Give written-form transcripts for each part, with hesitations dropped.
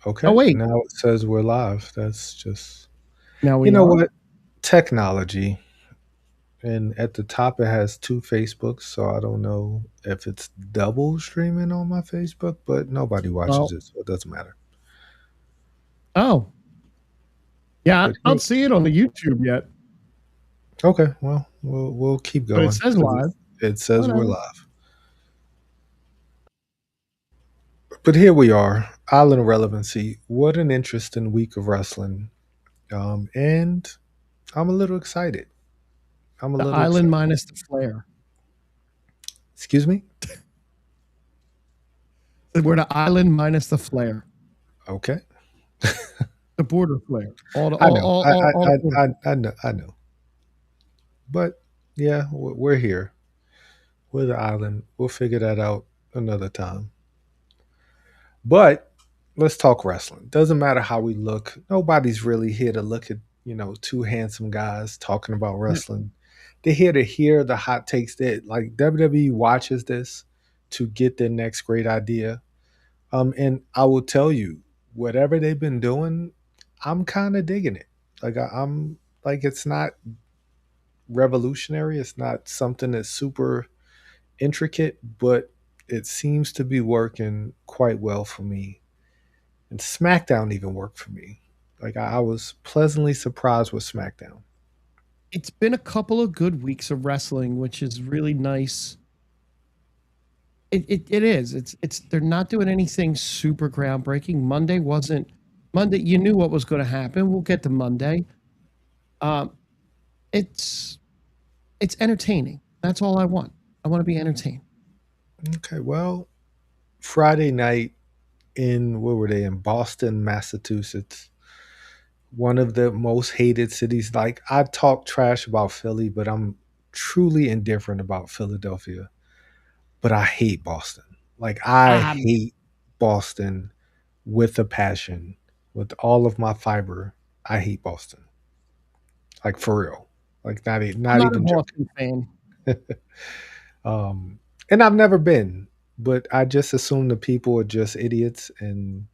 Oh Okay, wait, now it says we're live. That's just, now you we know are. what? Technology. And at the top, it has two Facebooks, so I don't know if it's double streaming on my Facebook, but nobody watches Well, it, so it doesn't matter. oh yeah, I But don't hey, see it on the YouTube yet, okay, well, we'll keep but it going says because live. it says we're Whatever. live. But here we are, Island of Relevancy. What an interesting week of wrestling, and I'm a little excited. I'm a The little island excited. minus the flare. Excuse me. We're the island minus the flare. Okay, The border flare. All the I know, all the border. I know, I know. But yeah, we're here. We're the island. We'll figure that out another time. But let's talk wrestling. Doesn't matter how we look. Nobody's really here to look at, two handsome guys talking about Yeah. wrestling. They're here to hear the hot takes that like WWE watches this to get their next great idea. And I will tell you, whatever they've been doing, I'm kind of digging it. Like I'm like it's not revolutionary. It's not something that's super intricate, but it seems to be working quite well for me. And SmackDown even worked for me. Like I was pleasantly surprised with SmackDown. It's been a couple of good weeks of wrestling, which is really nice. It is. It's they're not doing anything super groundbreaking. Monday wasn't Monday. You knew what was going to happen. We'll get to Monday. Um, it's it's entertaining. That's all I want. I want to be entertained. Okay, well, Friday night in where were they in Boston, Massachusetts, one of the most hated cities. Like I talk trash about Philly, but I'm truly indifferent about Philadelphia. But I hate Boston. Like I Um, hate Boston with a passion, with all of my fiber. I hate Boston. Like for real. Like I'm not not a even joking. Boston fan. And I've never been, but I just assume the people are just idiots and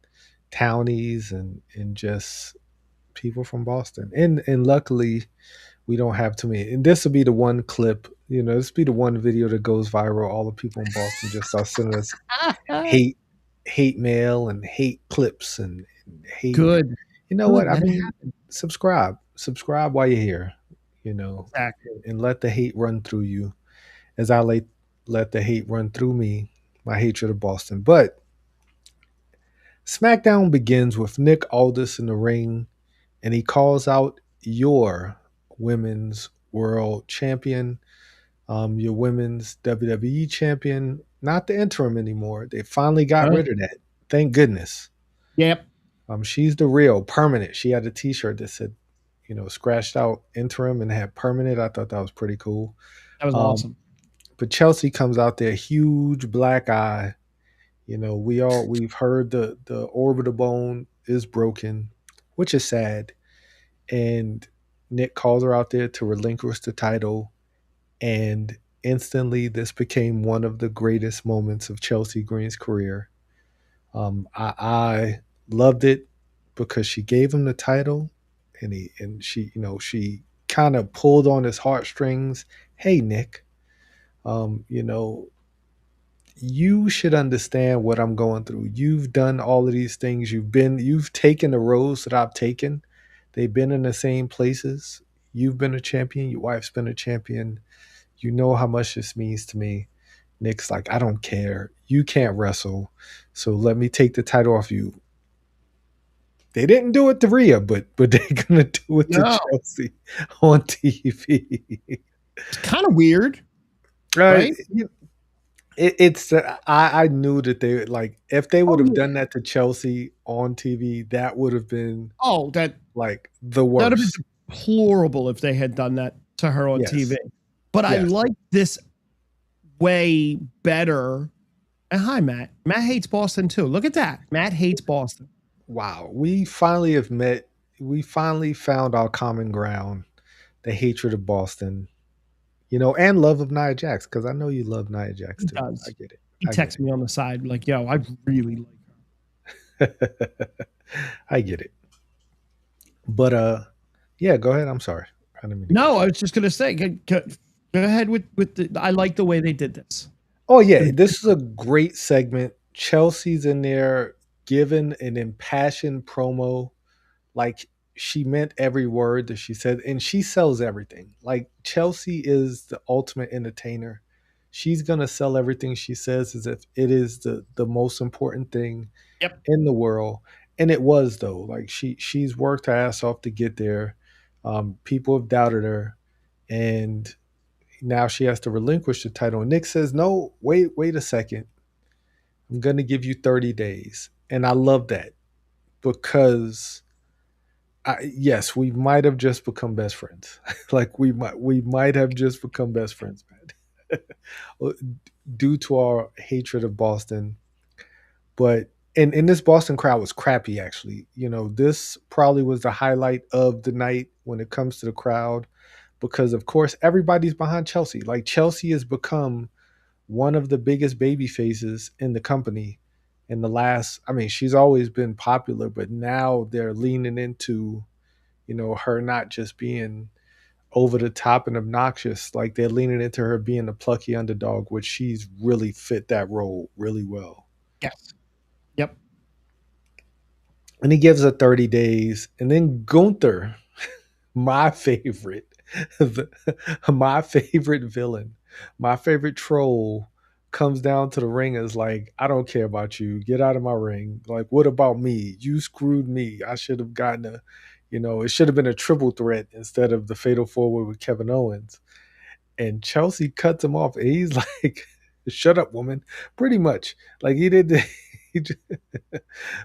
townies and just people from Boston. And luckily we don't have too many. And this will be the one clip, this will be the one video that goes viral. All the people in Boston just start sending us hate hate mail and hate clips and hate. Good, You know good. what? I Let it mean, happen. subscribe while you're here, you know, Exactly. and let the hate run through you as let the hate run through me, my hatred of Boston. But SmackDown begins with Nick Aldis in the ring, and he calls out your women's world champion, your women's WWE champion, not the interim anymore. They finally got Right. rid of that. Thank goodness. Yep. She's the real permanent. She had a T-shirt that said, scratched out interim and had permanent. I thought that was pretty cool. That was Um, awesome. but Chelsea comes out there, huge black eye. We've heard the orbital bone is broken, which is sad. And Nick calls her out there to relinquish the title, and instantly this became one of the greatest moments of Chelsea Green's career. I loved it because she gave him the title, and she kind of pulled on his heartstrings. Hey Nick, you know you should understand what I'm going through. You've done all of these things. You've taken the roads that I've taken. They've been in the same places. You've been a champion. Your wife's been a champion. You know how much this means to me. Nick's like, I don't care. You can't wrestle. So let me take the title off you. They didn't do it to Rhea, but they're gonna do it to No, Chelsea on TV. it's kind of weird, uh, right? it's I knew that they like if they would Oh have yeah. done that to Chelsea on TV, that would have been Oh, like the that'd have worst. been deplorable if they had done that to her on TV. Yes, But I yes. like this way better. And hi, Matt. Matt hates Boston too. Look at that. Matt hates Boston. Wow, we finally have met. We finally found our common ground: the hatred of Boston, and love of Nia Jax. Because I know you love Nia Jax He too. I does. get it. He I get texts me on the side like, "Yo, I really like her." it. I get it. But yeah, go ahead. I'm sorry. I didn't mean to cut No, you. I was just gonna say, go ahead with the. I like the way they did this. Oh yeah, this is a great segment. Chelsea's in there giving an impassioned promo. Like she meant every word that she said, and she sells everything. Like Chelsea is the ultimate entertainer. She's gonna sell everything she says as if it is the most important thing Yep. in the world. And it was though. Like she's worked her ass off to get there. People have doubted her, and now she has to relinquish the title. And Nick says, "No, wait a second. I'm gonna give you 30 days." And I love that because yes, we might have just become best friends. Like we might have just become best friends, man. Due to our hatred of Boston. But and this Boston crowd was crappy actually. This probably was the highlight of the night when it comes to the crowd because of course everybody's behind Chelsea. Like Chelsea has become one of the biggest baby faces in the company in the last, I mean, she's always been popular, but now they're leaning into, her not just being over the top and obnoxious. Like they're leaning into her being the plucky underdog, which she's really fit that role really well. Yes. Yep. And he gives her 30 days. And then Gunther, my favorite, the, my favorite villain, my favorite troll comes down to the ring and is like, I don't care about you. Get out of my ring. Like, what about me? You screwed me. I should have gotten it should have been a triple threat instead of the fatal four way with Kevin Owens. And Chelsea cuts him off. And he's like, shut up, woman. Pretty much. Like, he did. He just,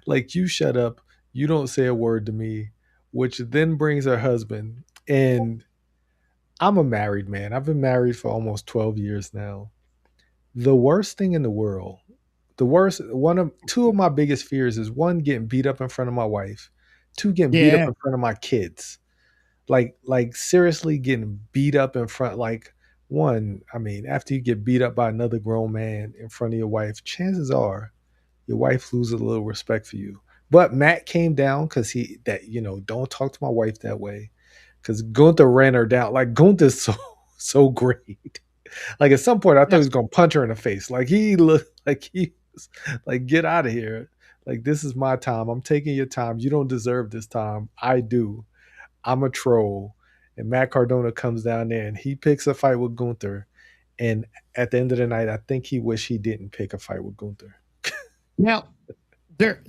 like, you shut up. You don't say a word to me, which then brings her husband. And I'm a married man. I've been married for almost 12 years now. The worst thing in the world, two of my biggest fears is one, getting beat up in front of my wife, two, getting beat up Yeah. in front of my kids. Like seriously getting beat up in front, like one, I mean, after you get beat up by another grown man in front of your wife, chances are your wife loses a little respect for you. But Matt came down because don't talk to my wife that way. Because Gunther ran her down. Like Gunther's so great. Like at some point I thought he Yes. was gonna punch her in the face. Like he looked like he was like, get out of here. Like this is my time. I'm taking your time. You don't deserve this time. I do. I'm a troll. And Matt Cardona comes down there and he picks a fight with Gunther. And at the end of the night, I think he wished he didn't pick a fight with Gunther. Now,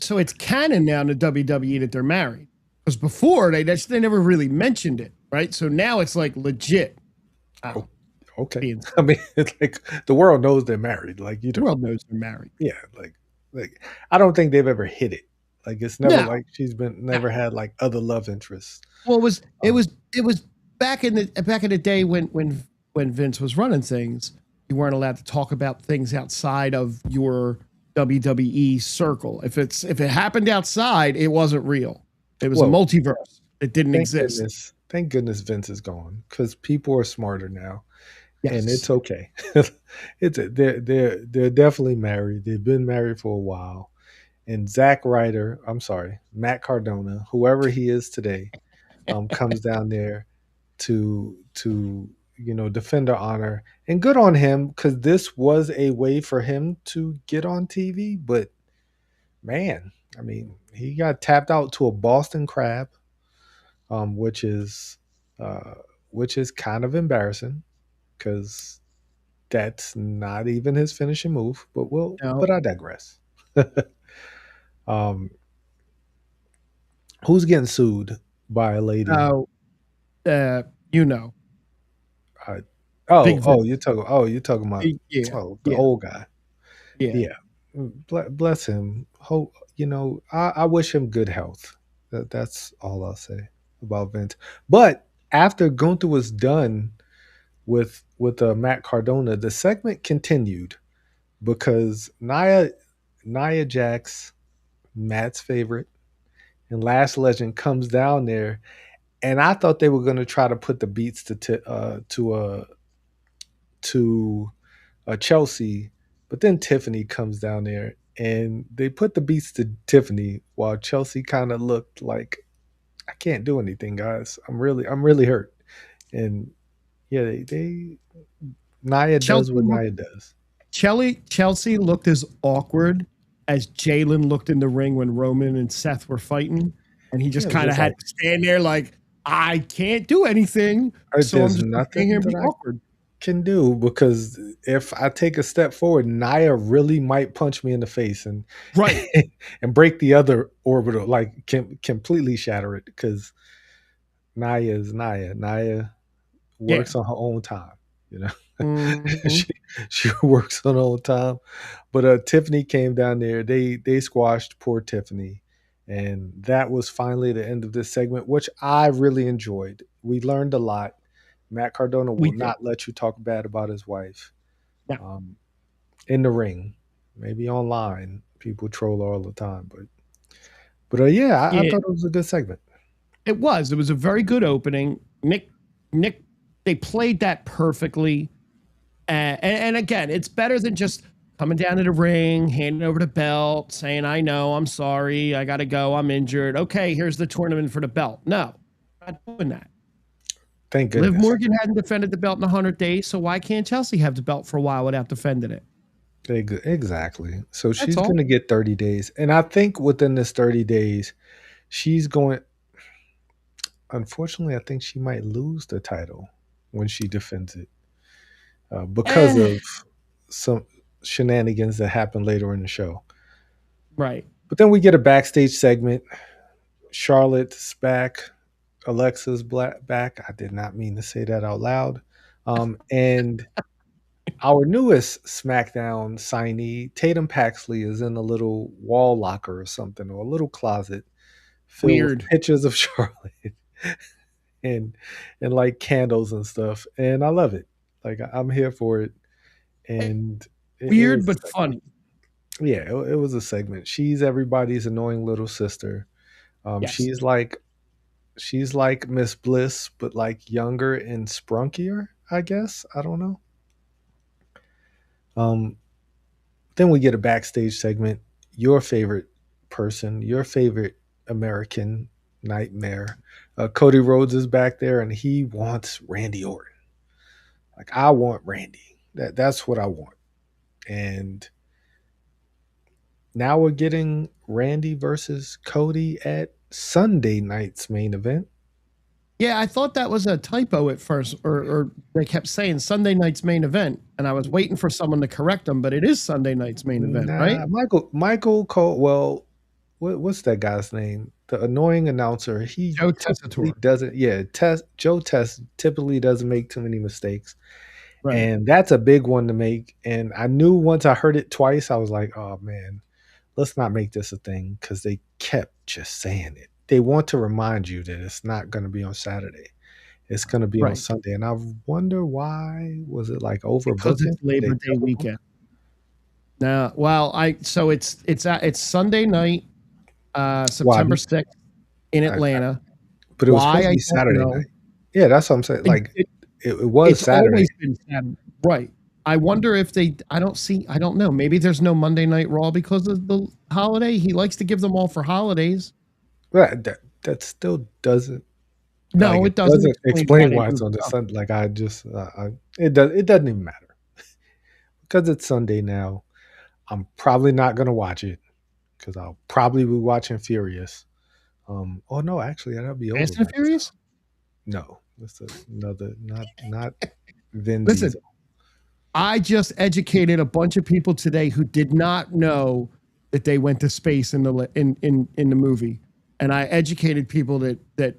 so it's canon now in the WWE that they're married. Because before they never really mentioned it, right? So now it's like legit. Oh, okay. Being I mean, it's like the world knows they're married. Like the world knows they're married. yeah, like I don't think they've ever hit it. Like it's never No, like she's been no. never had like other love interests. Well, Um, it was back in the day when Vince was running things, you weren't allowed to talk about things outside of your WWE circle. If it happened outside, it wasn't real. It was a well, multiverse. It didn't exist. thank goodness Vince is gone because people are smarter now, and it's Yes. okay. They're definitely married. They've been married for a while. And Zack Ryder, I'm sorry, Matt Cardona, whoever he is today, comes down there to defend her honor, and good on him because this was a way for him to get on TV. But man, I mean, he got tapped out to a Boston Crab, which is uh, kind of embarrassing because that's not even his finishing move. But No. I digress. um, who's getting sued by a lady? Oh, you know, Uh, Big Vince. you're talking about Yeah. the Yeah. old guy. Yeah. Yeah, bless him. Hope I wish him good health. That's all I'll say about Vince. But after Gunther was done with Matt Cardona, the segment continued because Nia Jax, Matt's favorite, and Last Legend comes down there, and I thought they were going to try to put the beats to Chelsea, but then Tiffany comes down there and they put the beats to Tiffany while Chelsea kind of looked like, I can't do anything, guys. I'm really hurt. And yeah, they Nia does Chelsea what looked Nia does. Chelsea looked as awkward as Jalen looked in the ring when Roman and Seth were fighting, and he Yeah, just it was kind of just had like, to stand there like, I can't do anything, so I'm there's just gonna stay here nothing and that be I awkward. can do because if I take a step forward, Nia really might punch me in the face and Right. and break the other orbital, like completely shatter it because Nia is Nia. Nia Yeah. works on her own time, you know. Hmm. she she works on her own time. But Tiffany came down there. They squashed poor Tiffany. And that was finally the end of this segment, which I really enjoyed. We learned a lot. Matt Cardona We will did. not let you talk bad about his wife Yeah. in the ring. Maybe online, people troll all the time, but yeah, I Yeah. thought it was a good segment. It was. It was a very good opening. Nick, they played that perfectly. And again, it's better than just coming down to the ring, handing over the belt, saying, I know, I'm sorry, I got to go, I'm injured. Okay, here's the tournament for the belt. No, not doing that. Thank Liv goodness. Morgan hadn't defended the belt in 100 days, so why can't Chelsea have the belt for a while without defending it? Exactly. So That's she's all. going to get 30 days. And I think within this 30 days, she's going, unfortunately, I think she might lose the title when she defends it because Eh, of some shenanigans that happen later in the show. right. But then we get a backstage segment. Charlotte's back. Alexa's back. I did not mean to say that out loud. And our newest SmackDown signee, Tatum Paxley, is in a little wall locker or something, or a little closet filled with Weird. pictures of Charlotte and like candles and stuff. And I love it. Like I'm here for it. And it Weird, was a but segment. funny. Yeah, it was a segment. She's everybody's annoying little sister. Um, Yes. she's like she's like Miss Bliss, but like younger and sprunkier, I guess. I don't know. Um, then we get a backstage segment. Your favorite person, your favorite American nightmare. Cody Rhodes is back there and he wants Randy Orton. Like I want Randy. That's what I want. And now we're getting Randy versus Cody at Sunday night's main event. Yeah, I thought that was a typo at first, or they kept saying Sunday night's main event, and I was waiting for someone to correct them, but it is Sunday night's main event, right? Nah, Michael Cole. Well, what's that guy's name? The annoying announcer. He Joe typically Tessitore. doesn't. Yeah, Joe Test typically doesn't make too many mistakes, Right, and that's a big one to make. And I knew once I heard it twice, I was like, oh man, let's not make this a thing because they kept just saying it. They want to remind you that it's not going to be on Saturday. It's going to be on right. Sunday, and I wonder why. Was it like Because overbooking? it's Labor They Day double booked? weekend. Now, well, so it's Sunday night, Why? September 6th in I, Atlanta. But it was Why supposed to I be don't Saturday know. night. Yeah, that's what I'm saying. It, Like it, it was it's Saturday. always been Saturday, right? I wonder if they. I don't know. Maybe there's no Monday Night Raw because of the holiday. He likes to give them all for holidays. But that still doesn't like No, it it doesn't doesn't explain why explain they why it's moved on the it up. Sunday. Like I just it doesn't even matter because it's Sunday now. I'm probably not gonna watch it because I'll probably be watching Furious. Oh no, actually that'll be over Fast and by this Furious. time. No, that's another not Vin Listen, Diesel. I just educated a bunch of people today who did not know that they went to space in the movie, and I educated people that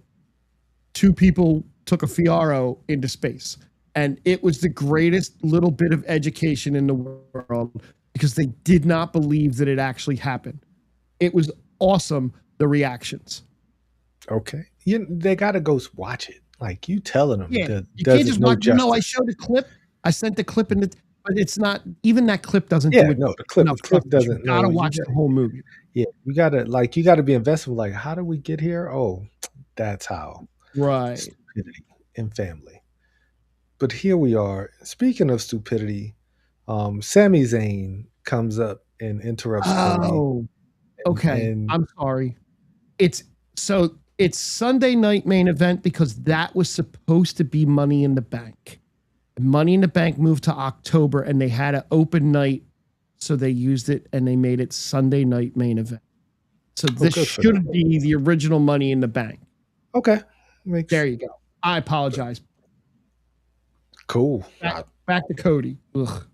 two people took a Fiaro into space, and it was the greatest little bit of education in the world because they did not believe that it actually happened. It was awesome. The reactions. Okay, they gotta go watch it. Like you telling them Yeah, you does can't it just no watch. No, I justice. showed a clip. I sent the clip in the, but it's not even that clip doesn't Yeah, do it no, enough the clip justice. You doesn't. gotta No, watch the whole movie. yeah, you gotta be invested. Like, how do we get here? Oh, that's how. Right. Stupidity in family. But here we are. Speaking of stupidity, Sami Zayn comes up and interrupts Cody. Oh, okay. And I'm sorry. It's it's Sunday night main event because that was supposed to be Money in the Bank. Money in the Bank moved to October and they had an open night, so they used it and they made it Sunday night main event. So oh, this good for them. should be the original Money in the Bank. Okay, makes There you go. I apologize. cool. Back to Cody. Ugh.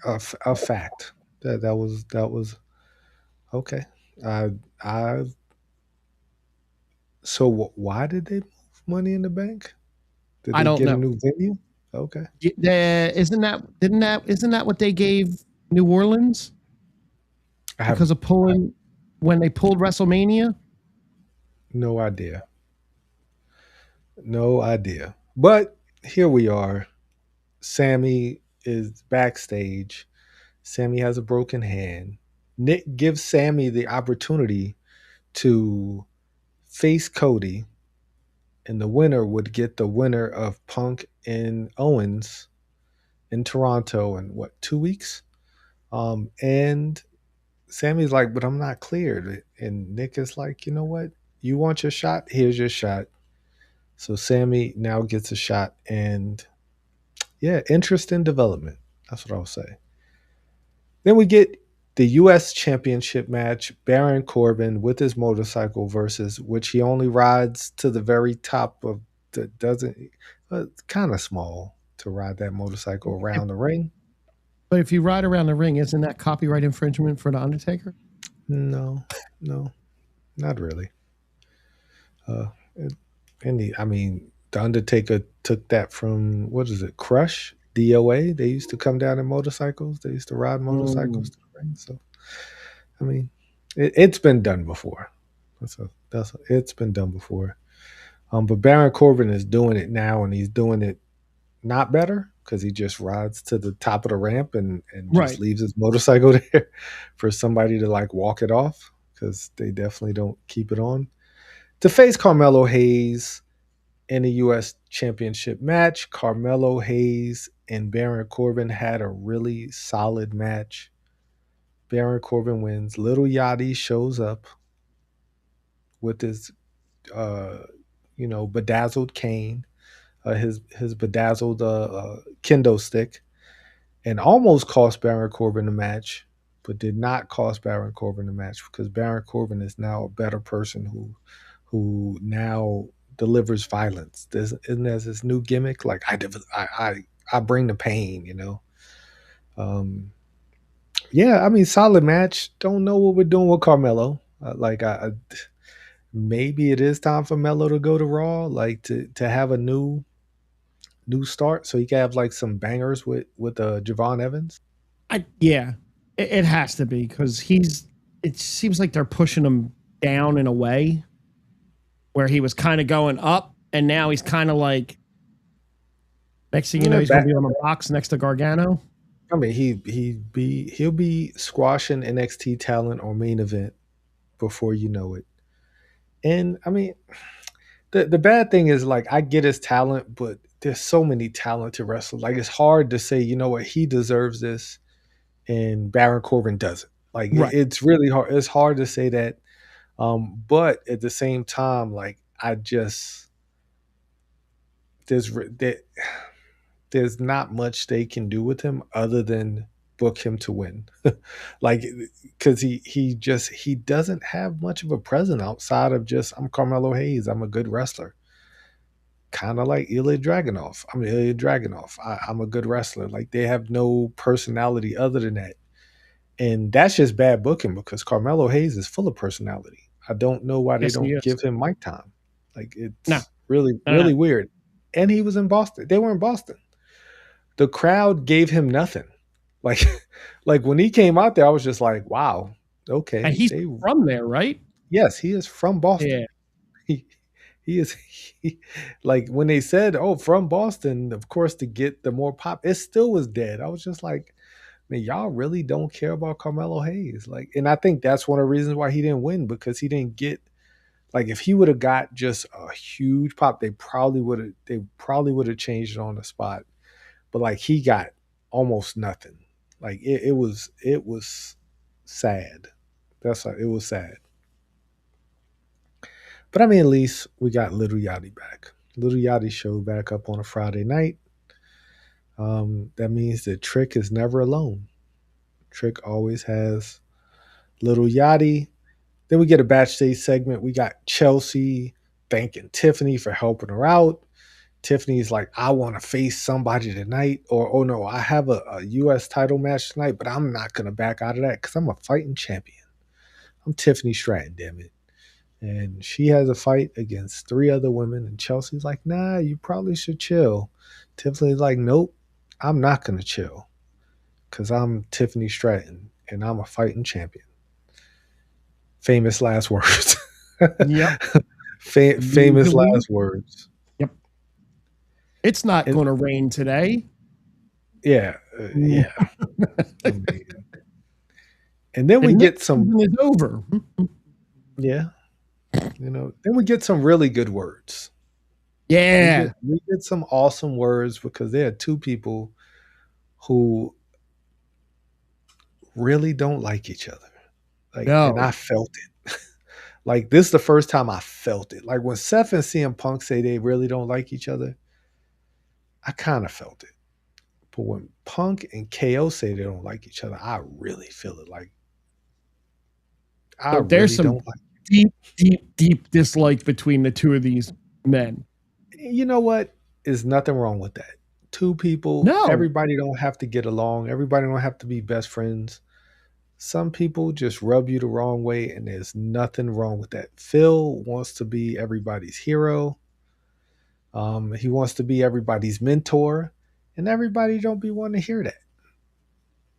A fact that was okay. I so why did they move Money in the Bank? Did I they don't get a know. new venue? Okay, Isn't that what they gave New Orleans I have because of pulling when they pulled WrestleMania? no idea. No idea. But here we are. Sammy is backstage. Sammy has a broken hand. Nick gives Sammy the opportunity to face Cody, and the winner would get the winner of Punk and Owens in Toronto in what, 2 weeks? And Sammy's like, but I'm not cleared. And Nick is like, you know what? You want your shot? Here's your shot. So Sammy now gets a shot, and yeah, interesting development. That's what I'll say. Then we get the U.S. Championship match: Baron Corbin with his motorcycle versus which he only rides to the very top of the doesn't. Kind of small to ride that motorcycle around the ring. But if you ride around the ring, isn't that copyright infringement for the Undertaker? No, no, not really. Uh, it, I mean, the Undertaker took that from what is it, Crush, DOA. They used to come down in motorcycles. They used to ride motorcycles Mm. to the ring. So, I mean, it's been done before. It's been done before. But Baron Corbin is doing it now, and he's doing it not better because he just rides to the top of the ramp and just Right. leaves his motorcycle there for somebody to like walk it off because they definitely don't keep it on. To face Carmelo Hayes in a U.S. Championship match, Carmelo Hayes and Baron Corbin had a really solid match. Baron Corbin wins. Little Yachty shows up with his, uh, bedazzled cane, his bedazzled kendo stick, and almost cost Baron Corbin the match, but did not cost Baron Corbin the match because Baron Corbin is now a better person who now delivers violence. Isn't that his new gimmick? Like I bring the pain, you know. Um, yeah, I mean, solid match. Don't know what we're doing with Carmelo. Maybe it is time for Melo to go to Raw, like to have a new start, so he can have like some bangers with Javon Evans. Yeah, it has to be because he's. It seems like they're pushing him down in a way where he was kind of going up, and now he's kind of like. Next thing you know, he's going to be on a box next to Gargano. I mean, he'll be squashing NXT talent or main event before you know it. And I mean, the bad thing is like I get his talent, but there's so many talented wrestlers. Like it's hard to say, you know what, he deserves this, and Baron Corbin doesn't. Like Right. it's really hard. It's hard to say that. But at the same time, like I just there's there, there's not much they can do with him other than book him to win. Like because he doesn't have much of a presence outside of just I'm Carmelo Hayes, I'm a good wrestler. Kind of like Ilya Dragunov. I'm Ilya Dragunov. I'm a good wrestler. Like they have no personality other than that. And that's just bad booking because Carmelo Hayes is full of personality. I don't know why they Yes, he don't is. give him mic time. Like No, it's really, no, no. really weird. And he was in Boston. They were in Boston. The crowd gave him nothing. Like, like when he came out there, I was just like, wow, And okay. he's from there, right? Yes, he is from Boston. Yeah. He, he is like when they said, "Oh, from Boston," of course, to get the more pop, it still was dead. I was just like, man, y'all really don't care about Carmelo Hayes. Like, and I think that's one of the reasons why he didn't win because he didn't get like if he would have got just a huge pop, they probably would have changed it on the spot. But like he got almost nothing. Like it was sad. It was sad. But I mean, at least we got Little Yachty back. Little Yachty showed back up on a Friday night. That means that Trick is never alone. Trick always has Little Yachty. Then we get a backstage segment. We got Chelsea thanking Tiffany for helping her out. Tiffany's like, I want to face somebody tonight. Or, oh no, I have a U.S. title match tonight, but I'm not going to back out of that because I'm a fighting champion. I'm Tiffany Stratton, damn it. And she has a fight against 3 other women. And Chelsea's like, nah, you probably should chill. Tiffany's like, nope, I'm not going to chill because I'm Tiffany Stratton and I'm a fighting champion. Famous last words. Yep. Famous last words. Yep. It's not going to rain today. Yeah. Yeah. And then we get some. It's over. Yeah. Then we get some really good words. Yeah. We get some awesome words because there are 2 people who really don't like each other. No. And I felt it. Like, this is the first time I felt it. Like, when Seth and CM Punk say they really don't like each other, I kind of felt it. But when Punk and KO say they don't like each other, I really feel it. Like, there's some deep dislike between the 2 of these men. You know what? There's nothing wrong with that. 2 people, everybody don't have to get along. Everybody don't have to be best friends. Some people just rub you the wrong way, and there's nothing wrong with that. Phil wants to be everybody's hero. He wants to be everybody's mentor, and everybody don't be wanting to hear that.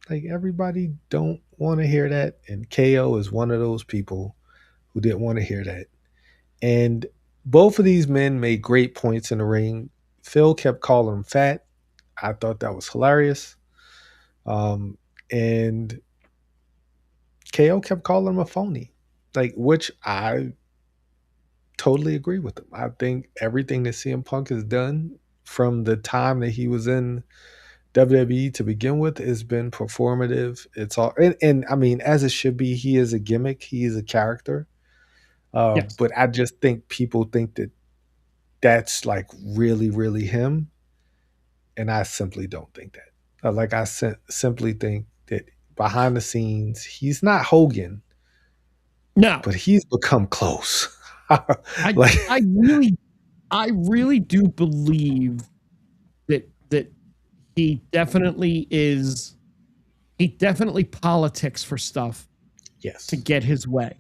Like, everybody don't want to hear that, and KO is one of those people who didn't want to hear that. And both of these men made great points in the ring. Phil kept calling him fat. I thought that was hilarious. And KO kept calling him a phony, like, which I totally agree with him. I think everything that CM Punk has done from the time that he was in WWE to begin with has been performative. It's all, and I mean, as it should be. He is a gimmick. He is a character. Yes. But I just think people think that that's like really, really him. And I simply don't think that. Like, I simply think that behind the scenes, he's not Hogan. No. But he's become close. I really do believe that he definitely politics for stuff. Yes. To get his way.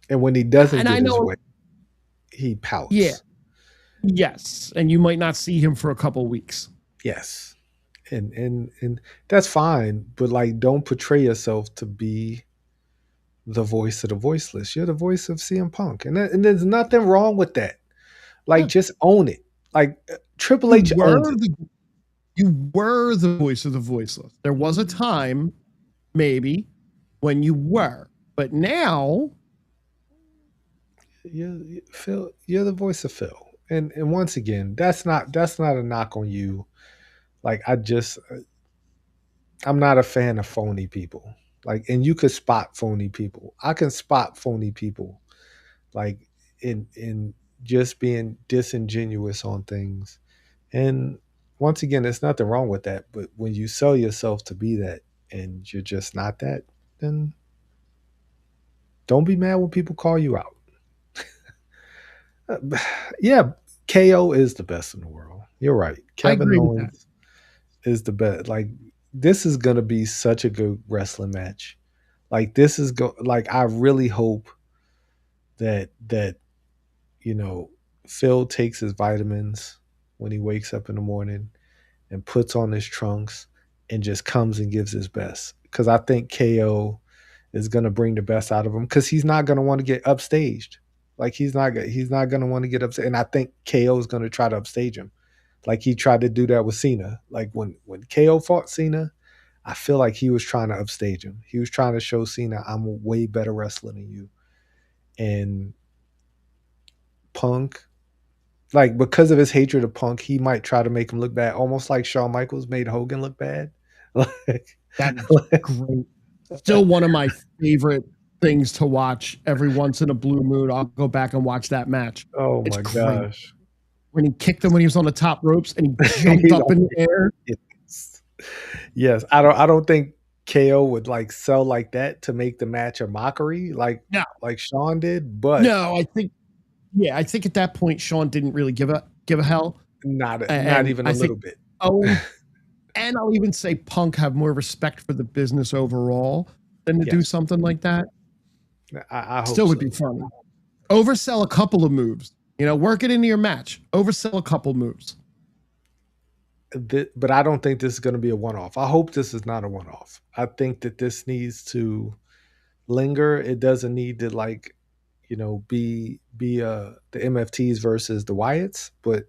And when he doesn't get his way, he pouts. Yeah. Yes. And you might not see him for a couple of weeks. Yes. And that's fine, but like, don't portray yourself to be the voice of the voiceless. You're the voice of CM Punk, and there's nothing wrong with that. Like, just own it. Like, Triple H owns it. You were the voice of the voiceless. There was a time, maybe, when you were, but now you're the voice of Phil. And once again, that's not a knock on you. Like, I'm not a fan of phony people. Like, and you could spot phony people. I can spot phony people, like, in just being disingenuous on things. And once again, there's nothing wrong with that. But when you sell yourself to be that and you're just not that, then don't be mad when people call you out. Yeah, KO is the best in the world. You're right. Kevin Owens is the best. Like, this is gonna be such a good wrestling match. Like, this is like, I really hope that Phil takes his vitamins when he wakes up in the morning and puts on his trunks and just comes and gives his best. Because I think KO is gonna bring the best out of him, because he's not gonna want to get upstaged. Like, he's not gonna want to get upstaged. And I think KO is gonna try to upstage him. Like, he tried to do that with Cena. Like, when KO fought Cena, I feel like he was trying to upstage him. He was trying to show Cena, I'm a way better wrestler than you. And Punk, like, because of his hatred of Punk, he might try to make him look bad, almost like Shawn Michaels made Hogan look bad. Like, That is great. Still one of my favorite things to watch. Every once in a blue moon, I'll go back and watch that match. Oh It's my great. gosh. When he kicked him when he was on the top ropes and he jumped up in the air. Yes. Yes. I don't think KO would like sell like that to make the match a mockery No, like Sean did, but no, I think at that point Sean didn't really give a hell. not And even a I little think bit. Owen, and I'll even say Punk have more respect for the business overall than to do Yes. something like that. I hope Still would so. be funny. Oversell a couple of moves. Work it into your match. Oversell a couple moves. But I don't think this is going to be a one-off. I hope this is not a one-off. I think that this needs to linger. It doesn't need to like, be the MFTs versus the Wyatts, but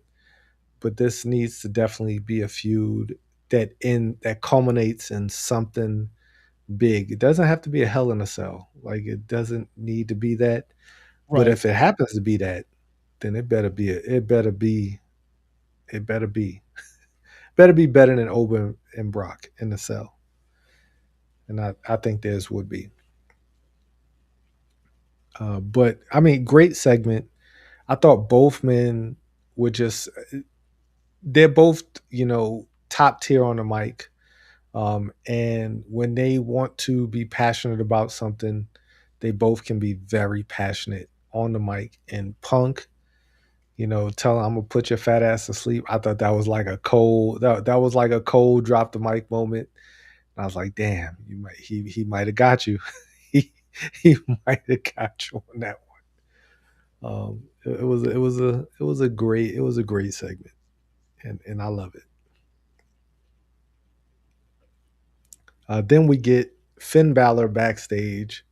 this needs to definitely be a feud that culminates in something big. It doesn't have to be a Hell in a Cell. Like it doesn't need to be that. But Right. if it happens to be that, then it better be better be better than Oben and Brock in the cell. And I think theirs would be. But I mean, great segment. I thought both men were just they're both, top tier on the mic. And when they want to be passionate about something, they both can be very passionate on the mic. And Punk, tell him I'm gonna put your fat ass to sleep. I thought that was like a cold that was like a cold drop the mic moment. And I was like, damn, he might have got you. he he might have got you on that one. It was a great segment, and I love it. Then we get Finn Balor backstage.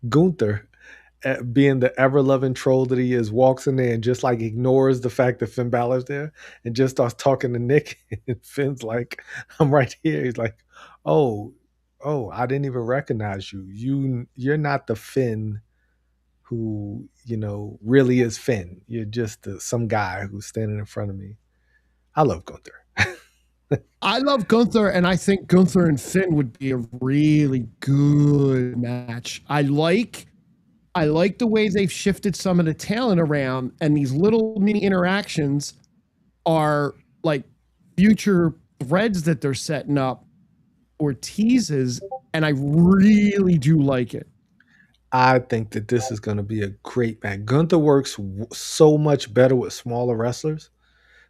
Gunther, being the ever loving troll that he is, walks in there and just like ignores the fact that Finn Balor's there and just starts talking to Nick. And Finn's like, "I'm right here." He's like, "Oh, oh, I didn't even recognize you. You're not the Finn who really is Finn. You're just some guy who's standing in front of me." I love Gunther. I love Gunther, and I think Gunther and Finn would be a really good match. I like the way they've shifted some of the talent around, and these little mini interactions are like future threads that they're setting up or teases, and I really do like it. I think that this is going to be a great match. Gunther works so much better with smaller wrestlers.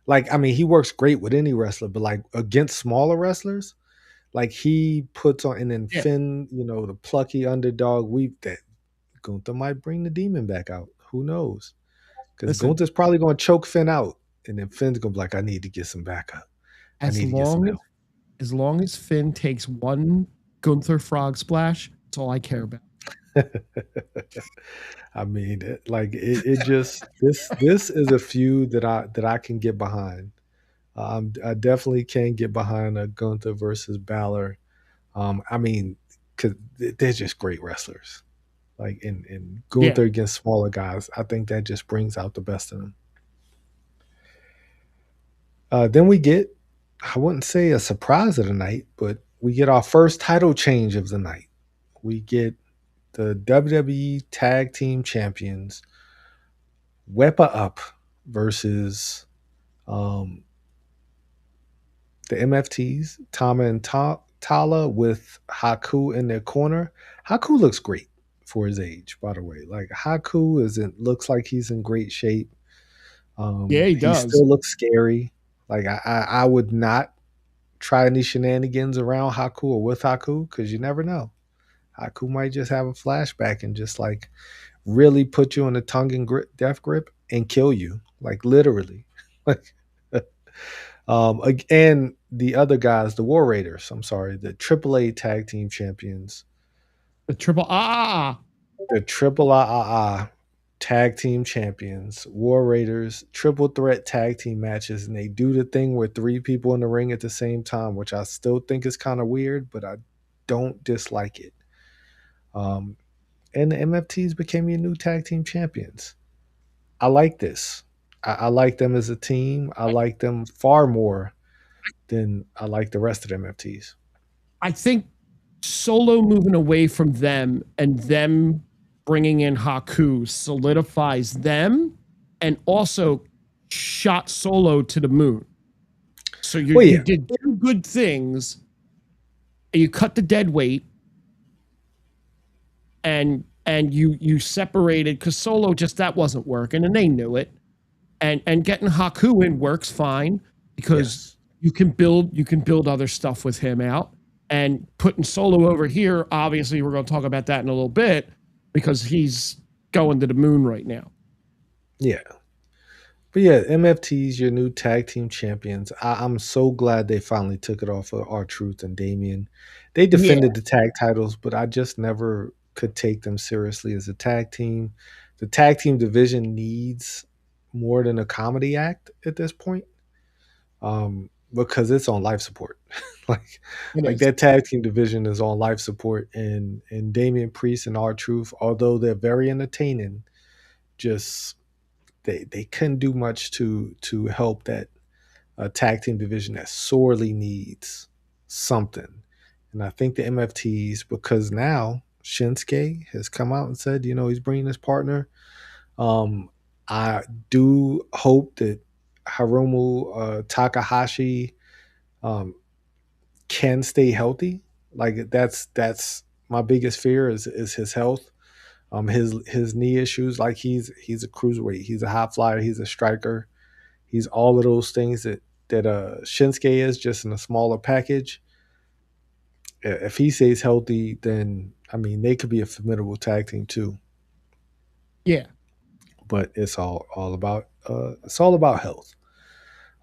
Like, I mean, he works great with any wrestler, but like against smaller wrestlers, like he puts on, and then Yeah, Finn, the plucky underdog, that Gunther might bring the demon back out. Who knows? Because listen, Gunther's probably going to choke Finn out, and then Finn's going to be like, I need to get some backup. I as need to get some long help. as long as Finn takes one Gunther frog splash, that's all I care about. I mean, it just this is a feud that I can get behind. I definitely can get behind a Gunther versus Balor. I mean, because they're just great wrestlers. Like in Yeah, Gunther against smaller guys, I think that just brings out the best in them. Then we get, I wouldn't say a surprise of the night, but we get our first title change of the night. We get the WWE Tag Team Champions Wepa Up versus um, the MFTs, Tama and Tala with Haku in their corner. Haku looks great for his age, by the way. Like Haku looks like he's in great shape. yeah, he He does. still looks scary. Like I would not try any shenanigans around Haku or with Haku because you never know. Haku might just have a flashback and just like really put you in a tongue and death grip and kill you, like literally. Like, and the other guys, the War Raiders. I'm sorry, the AAA Tag Team Champions, The triple the Triple AAA Tag Team Champions, War Raiders, triple threat tag team matches, and they do the thing where three people in the ring at the same time, which I still think is kind of weird, but I don't dislike it. Um, and the MFTs became your new tag team champions. I like this. I like them as a team. I like them far more than I like the rest of the MFTs. I think Solo moving away from them and them bringing in Haku solidifies them and also shot Solo to the moon. So Well, you yeah, did two good things. And you cut the dead weight, and you separated because Solo just that wasn't working, and they knew it. And getting Haku in works fine because yes, you can build other stuff with him out. And putting Solo over here, obviously, we're going to talk about that in a little bit because he's going to the moon right now. yeah. But yeah, MFT's your new tag team champions. I'm so glad they finally took it off of R-Truth and Damien. They Yeah, defended the tag titles, but I just never could take them seriously as a tag team. The tag team division needs more than a comedy act at this point, because it's on life support. like it like is. that tag team division is on life support, and Damian Priest and R-Truth, although they're very entertaining, just they couldn't do much to help that tag team division that sorely needs something. And I think the MFTs, because now Shinsuke has come out and said, he's bringing his partner. Um, I do hope that Hiromu Takahashi um, can stay healthy. Like that's my biggest fear is his health. His knee issues. Like he's a cruiserweight. He's a high flyer. He's a striker. He's all of those things that Shinsuke is, just in a smaller package. If he stays healthy, then I mean they could be a formidable tag team too. Yeah, But it's all about health.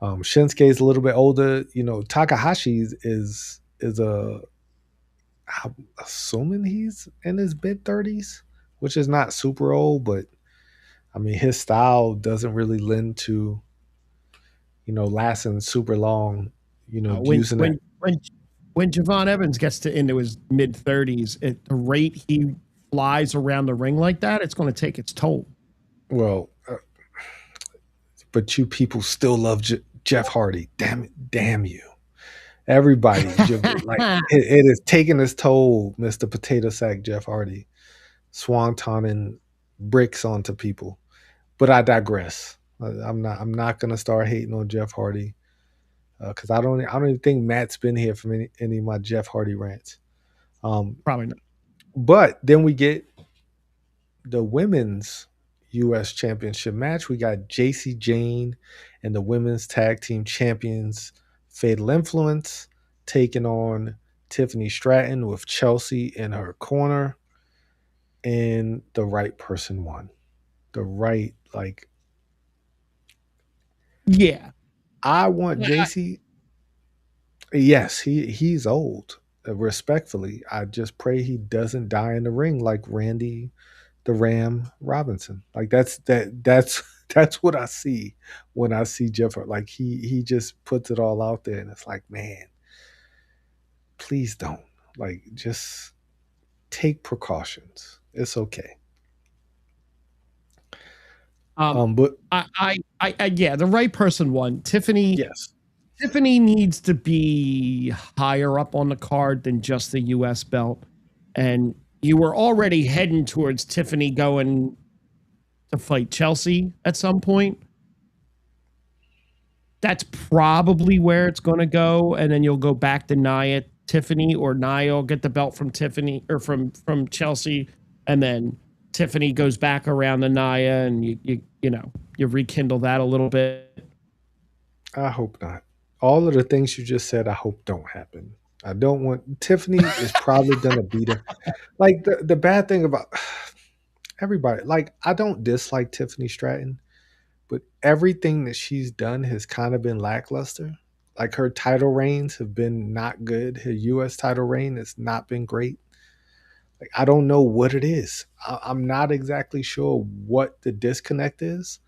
Shinsuke's a little bit older. Takahashi is I'm assuming he's in his mid 30s, which is not super old, but I mean his style doesn't really lend to lasting super long. when Using that. when Javon Evans gets to into his mid 30s, at the rate he flies around the ring like that, it's going to take its toll. Well, but you people still love Jeff Hardy. Damn you! Everybody, like it is taking its toll, Mister Potato Sack Jeff Hardy, swantoning bricks onto people. But I digress. I'm not gonna start hating on Jeff Hardy because I don't even think Matt's been here for any of my Jeff Hardy rants. Probably not. But then we get the women's U.S. Championship match. We got JC Jane and the women's tag team champions Fatal Influence taking on Tiffany Stratton with Chelsea in her corner. And the right person won. The right, like, Yeah. I want JC. Yes, he's old. Respectfully, I just pray he doesn't die in the ring like Randy the Ram Robinson. Like that's that's what I see when I see Jeff. Like he just puts it all out there, and it's like, man, please don't. Like just take precautions. It's okay. But Yeah, the right person won. yes, Tiffany needs to be higher up on the card than just the US belt. And you were already heading towards Tiffany going to fight Chelsea at some point. That's probably where it's going to go. And then you'll go back to Nia Tiffany, or Nia will get the belt from Tiffany or from Chelsea. And then Tiffany goes back around to Nia, and you rekindle that a little bit. I hope not. All of the things you just said, I hope don't happen. I don't want Tiffany is probably gonna beat her. Like the bad thing about everybody, like I don't dislike Tiffany Stratton, but everything that she's done has kind of been lackluster. Like her title reigns have been not good. Her U.S. title reign has not been great. Like I don't know what it is. I'm not exactly sure what the disconnect is.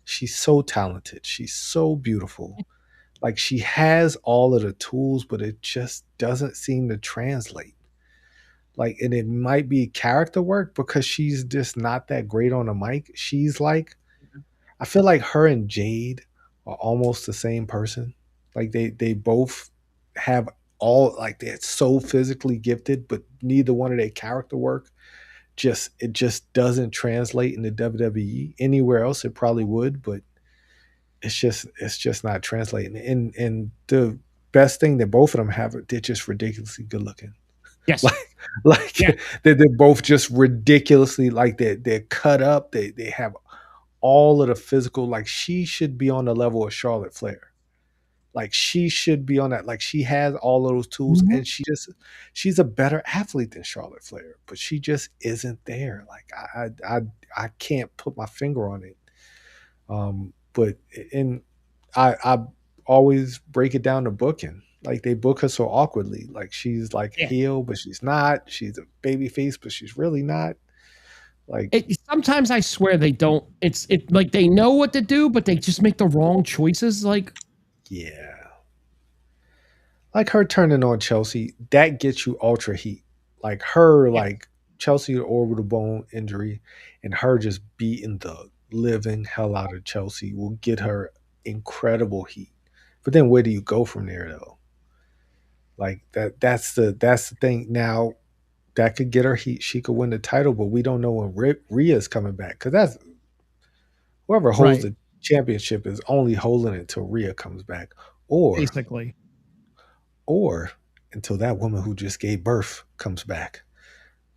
She's so talented. She's so beautiful. Like she has all of the tools, but it just doesn't seem to translate. Like, and it might be character work because she's just not that great on the mic. She's like, I feel like her and Jade are almost the same person. Like they both have all like they're so physically gifted, but neither one of their character work just doesn't translate in the WWE. Anywhere else it probably would, but it's just not translating. And the best thing that both of them have, they're just ridiculously good looking. Yes. Like like Yeah. they're both just ridiculously like they're cut up. They have all of the physical. Like she should be on the level of Charlotte Flair. Like she should be on that. Like she has all of those tools, Mhm. and she's a better athlete than Charlotte Flair, but she just isn't there. Like I can't put my finger on it. But and I always break it down to booking. Like they book her so awkwardly. Like she's like Yeah. heel, but she's not. She's a baby face, but she's really not. Like Sometimes I swear they don't. It like they know what to do, but they just make the wrong choices. Like, yeah, like her turning on Chelsea, that gets you ultra heat. Like her, yeah, like Chelsea orbital bone injury, and her just beating the living hell out of Chelsea will get her incredible heat. But then where do you go from there though? Like that's the thing. Now that could get her heat. She could win the title, but we don't know when Rhea's coming back because that's whoever holds right. the championship is only holding it until Rhea comes back, or Basically, or until that woman who just gave birth comes back.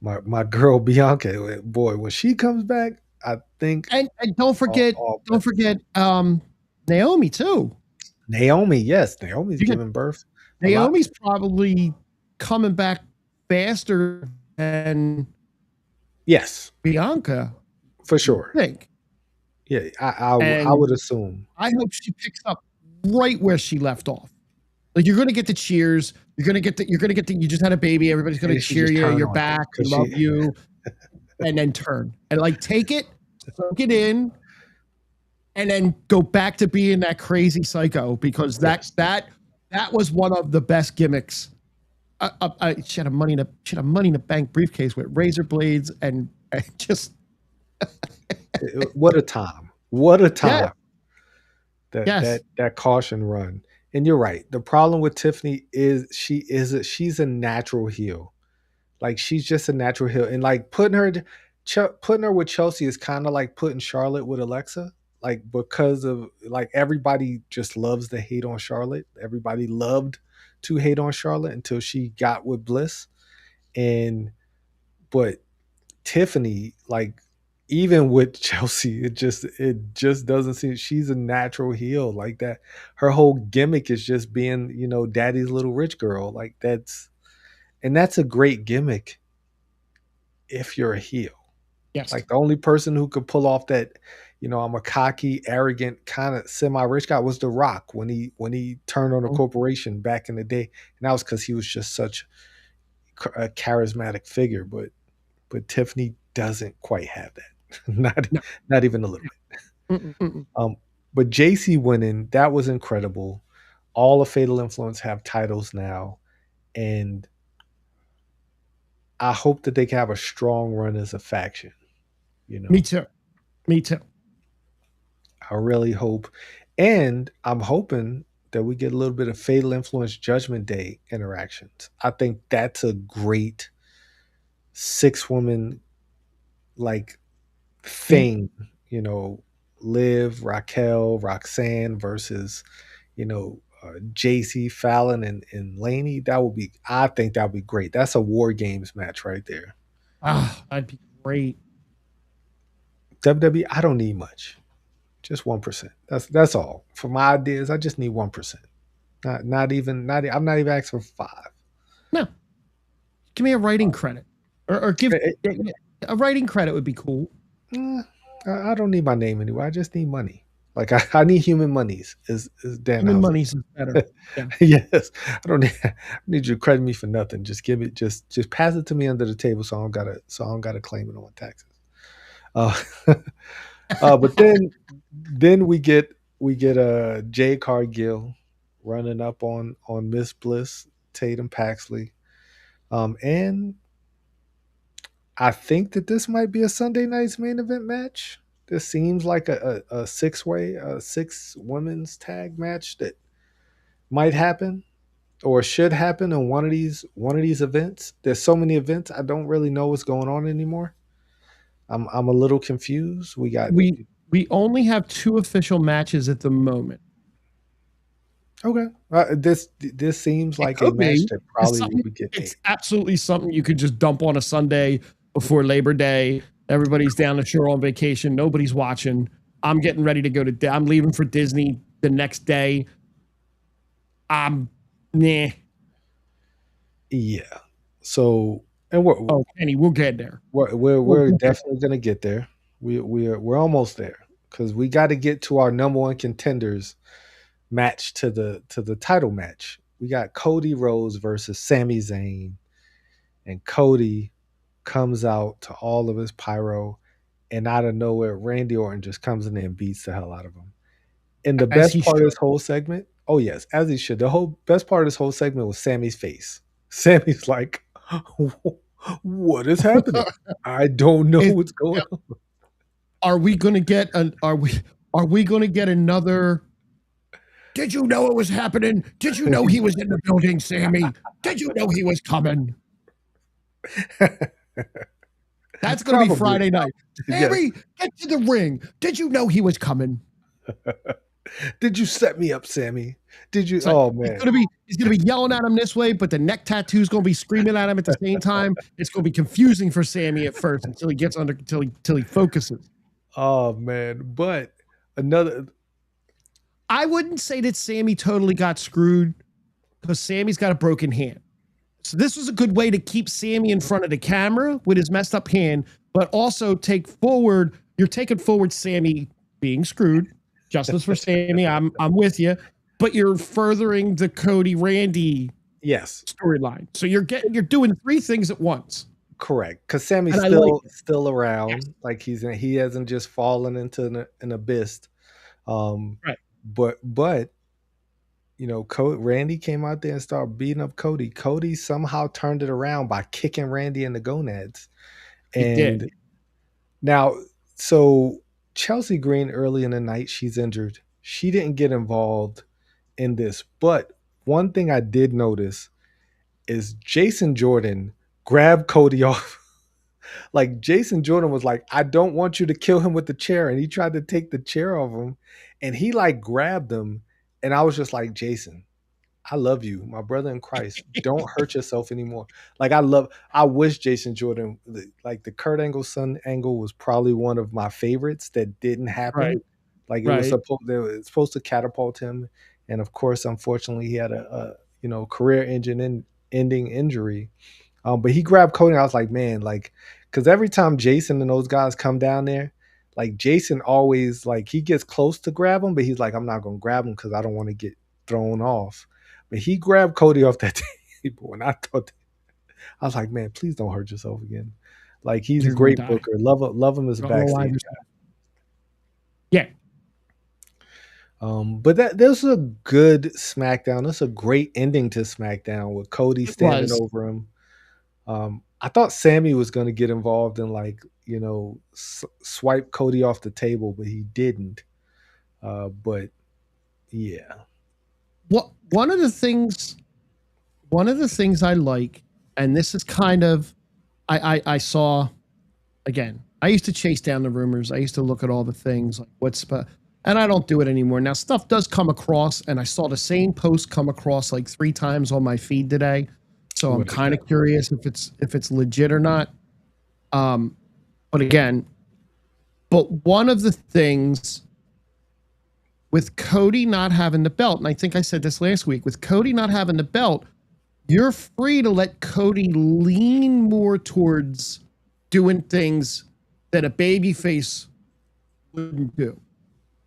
My girl Bianca, boy, when she comes back, I think and don't all, forget, all don't bets. forget, Naomi too. Naomi, yes, Naomi's You get giving birth a lot. Naomi's probably coming back faster than Yes, Bianca. for You sure. think? Yeah, I And would assume. I hope she picks up right where she left off. Like you're gonna get the cheers. You're gonna get the. You just had a baby. Everybody's gonna Maybe she cheer just you. turned You're on her back. We because love she you. And then turn and like take it, soak it in, and then go back to being that crazy psycho because that yes. that that was one of the best gimmicks. She had a money in a bank briefcase with razor blades and just What a time! What a yeah, time that yes, that caution run. And you're right. The problem with Tiffany is she's a natural heel. Like she's just a natural heel, and like putting her with Chelsea is kind of like putting Charlotte with Alexa. Like because of like everybody just loves to hate on Charlotte. Everybody loved to hate on Charlotte until she got with Bliss, and but Tiffany, like even with Chelsea, it just doesn't seem she's a natural heel like that. Her whole gimmick is just being, daddy's little rich girl. Like that's a great gimmick if you're a heel. yes. Like the only person who could pull off that, I'm a cocky, arrogant, kind of semi-rich guy was The Rock when he turned on a corporation back in the day, and that was because he was just such a charismatic figure. But Tiffany doesn't quite have that. not No. not even a little bit. Mm-mm, mm-mm. But JC winning, that was incredible. All of Fatal Influence have titles now, and I hope that they can have a strong run as a faction. You Me know, too. Me too. I really hope, and I'm hoping that we get a little bit of Fatal Influence Judgment Day interactions. I think that's a great 6 woman like Yeah. thing, Liv, Raquel, Roxanne versus, JC, Fallon, and Laney. I think that would be great. That's a War Games match right there. Ah, that'd be great. WWE, I don't need much. Just 1%. That's all. For my ideas, I just need 1%. Not even, not, I'm not even asking for 5. No, give me a writing credit, or give Eh, a writing credit would be cool. eh, I don't need my name anyway. I just need money. Like I need human monies, is Human Danhausen. money's is better. Yeah. Yes, I don't need you to credit me for nothing. Just give it, just pass it to me under the table, so I don't gotta claim it on taxes. Uh, but then we get Jay Cargill running up on Miss Bliss, Tatum Paxley, and I think that this might be a Sunday night's main event match. This seems like a six women's tag match that might happen. or should happen in one of these events. There's so many events, I don't really know what's going on anymore. I'm a little confused. We got We only have 2 official matches at the moment. okay. This seems It like a could match be. that It's probably will something. be getting It's aired. absolutely something you could just dump on a Sunday before Labor Day. Everybody's down the shore on vacation. Nobody's watching. I'm getting ready to go to. I'm leaving for Disney the next day. I'm nah. Yeah. So, and we're Oh, Kenny, we'll get there. we're we're, We'll, we're we'll get definitely gonna get there. We're almost there because we got to get to our number one contenders match to the title match. We got Cody Rhodes versus Sami Zayn, and Cody comes out to all of his pyro, and out of nowhere, Randy Orton just comes in there and beats the hell out of him. And the as best he part of should. this whole segment, oh yes, as he should. The whole best part of this whole segment was Sammy's face. Sammy's like, "What is happening? I don't know Is, what's going on." are we going to get an? Are we going to get another? Did you know it was happening? Did you know he was in the building, Sammy? Did you know he was coming? That's going to be Probably, Friday night. yes. Sammy, get to the ring. Did you know he was coming? Did you set me up, Sammy? Did you? It's like Oh man. he's gonna be yelling at him this way, but the neck tattoo's gonna be screaming at him at the same time. It's gonna be confusing for Sammy at first until he gets under until he focuses. Oh man. But another. I wouldn't say that Sammy totally got screwed because Sammy's got a broken hand. So this was a good way to keep Sammy in front of the camera with his messed up hand, but also you're taking forward Sammy being screwed. Justice for Sammy. I'm with you. But you're furthering the Cody Randy Yes, storyline. So you're doing 3 things at once. correct. Because Sammy's And I like it. still Yes. around. Like he hasn't just fallen into an abyss. Um, Right. but Randy came out there and started beating up Cody. Cody somehow turned it around by kicking Randy in the gonads. He And did. now, so Chelsea Green early in the night, she's injured. She didn't get involved in this. But one thing I did notice is Jason Jordan grabbed Cody off. Like Jason Jordan was like, "I don't want you to kill him with the chair," and he tried to take the chair off him, and he like grabbed him, and I was just like, "Jason, I love you, my brother in Christ. Don't hurt yourself anymore." Like I wish Jason Jordan, like the Kurt Angle son angle was probably one of my favorites that didn't Right. happen. Like Right. it was supposed to catapult him, and of course, unfortunately, he had a career ending injury. But he grabbed Cody, and I was like, man, like, because every time Jason and those guys come down there, like Jason always like he gets close to grab him, but he's like, I'm not gonna grab him because I don't want to get thrown off. But he grabbed Cody off that table, and I was like, man, please don't hurt yourself again. Like he's a You're gonna great die. booker. Love him as a You're gonna backstage alive yourself. Yeah. guy. But there's a good SmackDown. That's a great ending to SmackDown with Cody It standing was. over him. I thought Sammy was going to get involved and like swipe Cody off the table, but he didn't. But yeah, What one of the things I like, and this is kind of I saw again. I used to chase down the rumors. I used to look at all the things like and I don't do it anymore. Now stuff does come across, and I saw the same post come across like 3 times on my feed today. So I'm what is kind that? of curious if it's legit or not. But again, one of the things with Cody not having the belt, and I think I said this last week, with Cody not having the belt, you're free to let Cody lean more towards doing things that a babyface wouldn't do.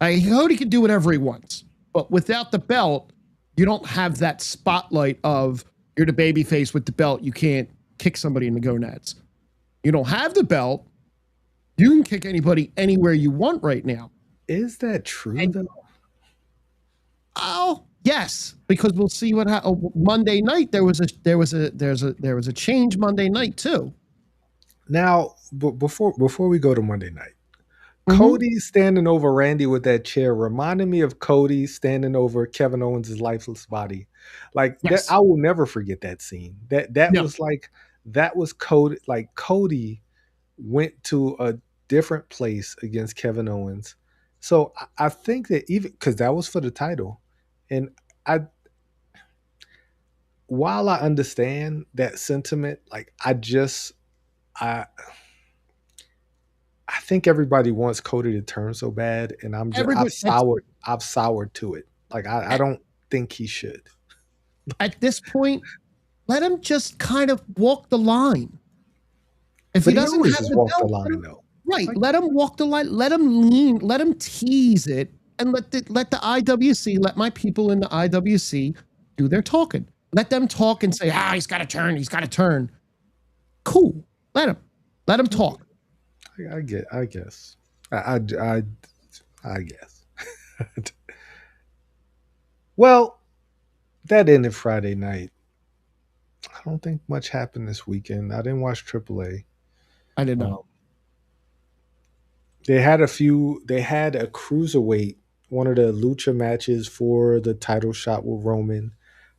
Cody can do whatever he wants, but without the belt, you don't have that spotlight of you're the babyface with the belt. You can't kick somebody in the gonads. You don't have the belt. You can kick anybody anywhere you want right now. Is that true And though? oh yes, because we'll see what Monday night there was a change Monday night too. Now, before we go to Monday night, Mm-hmm. Cody standing over Randy with that chair reminded me of Cody standing over Kevin Owens' lifeless body. Like that, Yes. I will never forget that scene. That Yeah. was like that was Cody. Like Cody went to a different place against Kevin Owens. So I think that even because that was for the title, and I while I understand that sentiment, like I I think everybody wants Cody to turn so bad, and Everybody, it's I've soured to it. Like I at, don't think he should. at this point, let him just kind of walk the line. If he But he doesn't always have has the walked the belt, line though. right, Like let him walk the line. Let him lean. Let him tease it, and let the IWC, let my people in the IWC do their talking. Let them talk and say, he's got to turn. He's got to turn. Cool. Let him talk. I guess. I guess. Well, that ended Friday night. I don't think much happened this weekend. I didn't watch AAA. I did Um, not. they had a few. They had a cruiserweight, one of the lucha matches for the title shot with Roman.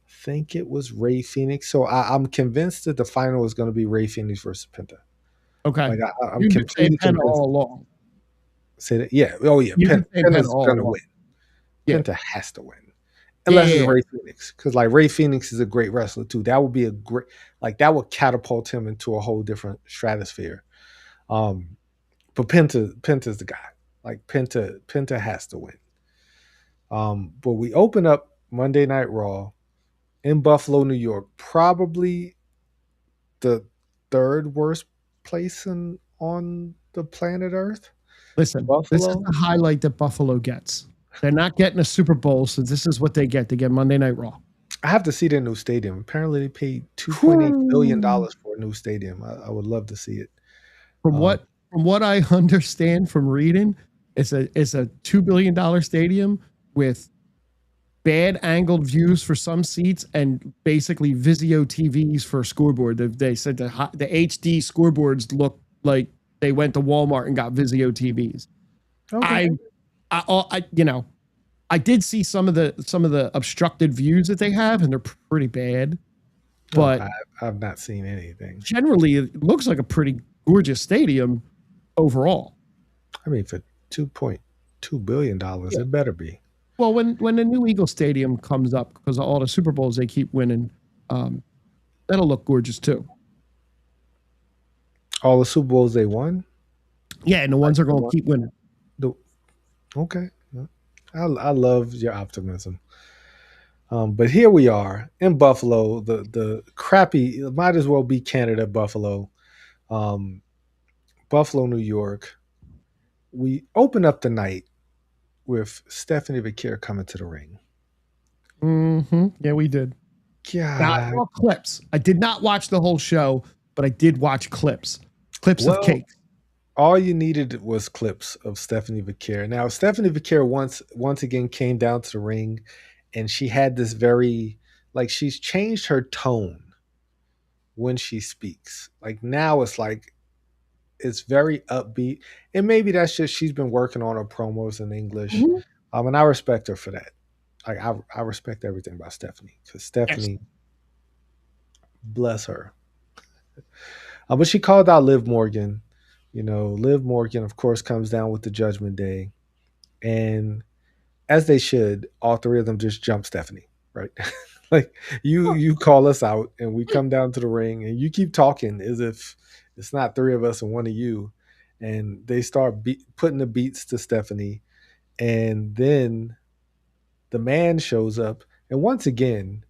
I think it was Ray Phoenix. So I'm convinced that the final is going to be Ray Phoenix versus Penta. Okay. Like I'm You've been saying completely Penta convinced. all along. Say that. Yeah. Oh yeah. You've been saying Penta Penta's all going to along. win. Yeah. Penta has to win. Yeah. Unless Yeah. it's Yeah. Ray Phoenix, because like Ray Phoenix is a great wrestler too. That would be a great, like that would catapult him into a whole different stratosphere. Um, but Penta's the guy. Like Penta has to win. But we open up Monday Night Raw in Buffalo, New York, probably the third worst place on the planet Earth. Listen, this is Buffalo. the highlight that Buffalo gets. They're not getting a Super Bowl, so this is what they get. They get Monday Night Raw. I have to see their new stadium. Apparently, they paid $2.8 billion Whew. for a new stadium. I would love to see it. From Um, what I understand from reading, it's a $2 billion stadium with bad angled views for some seats and basically Vizio TVs for a scoreboard. They said the HD scoreboards look like they went to Walmart and got Vizio TVs. okay. I I did see some of the obstructed views that they have, and they're pretty bad. No, But I've not seen anything. generally, it looks like a pretty gorgeous stadium overall. I mean, for $2.2 billion, Yeah. it better be. Well, when the new Eagle Stadium comes up, because of all the Super Bowls they keep winning, um, that'll look gorgeous too. All the Super Bowls they won. Yeah, and the Like ones are the going to one. keep winning. The, okay, I love your optimism. But here we are in Buffalo. The crappy, it might as well be Canada, Buffalo, um, Buffalo, New York. We open up the night with Stephanie Bakir coming to the ring. Yeah, we did. Now I God, saw clips. I did not watch the whole show, but I did watch clips. Clips of well, cake. all you needed was clips of Stephanie Bakir. Now, Stephanie Bakir once again came down to the ring, and she had this very like she's changed her tone when she speaks. Like now, it's very upbeat, and maybe that's just she's been working on her promos in English, Mhm. and I respect her for that. Like I respect everything about Stephanie because Yes. Stephanie, bless her. But she called out Liv Morgan. You know, Liv Morgan, of course, comes down with the Judgment Day, and as they should, all three of them just jump Stephanie, right? Like you call us out, and we come down to the ring, and you keep talking as if it's not three of us and one of you, and they start putting the beats to Stephanie, and then the man shows up, and once again,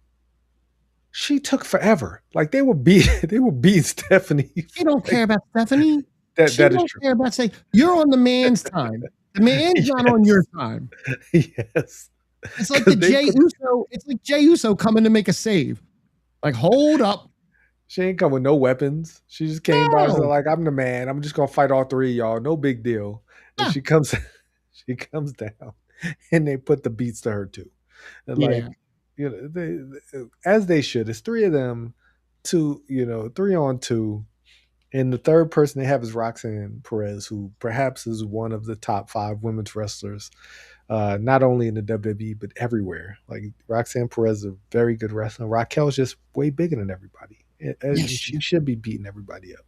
she took forever. Like they were beat, they were beating Stephanie. She don't Like care about Stephanie. She that is don't true. care about saying you're on the man's time. The man's not on your Yes, time. yes, It's like the because they Jay put Uso. It's like Jay Uso coming to make a save. Like, hold up. she ain't come with no weapons. She just came by and said, No. like, I'm the man. I'm just gonna fight all three of y'all. No big deal. And Yeah. she comes she comes down and they put the beats to her too. And like, Yeah. as they should. It's three of them, two, 3 on 2. And the third person they have is Roxanne Perez, who perhaps is one of the top 5 women's wrestlers, not only in the WWE but everywhere. Like Roxanne Perez is a very good wrestler. Raquel's just way bigger than everybody, Yes, and she she should be beating everybody up.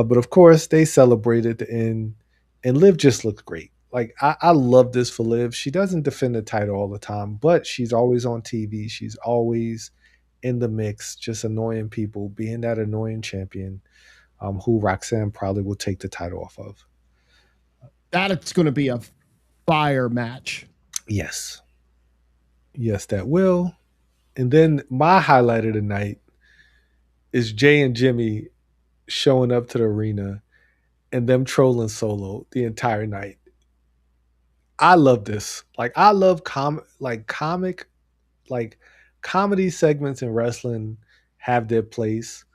But of course, they celebrated at the end, and Liv just looked great. Like I love this for Liv. She doesn't defend the title all the time, but she's always on TV. She's always in the mix, just annoying people, being that annoying champion, who Roxanne probably will take the title off of. that it's going to be a fire match. Yes, yes, that will. And then my highlight of the night is Jay and Jimmy showing up to the arena and them trolling Solo the entire night. I love this. Like I love like comedy segments in wrestling have their place,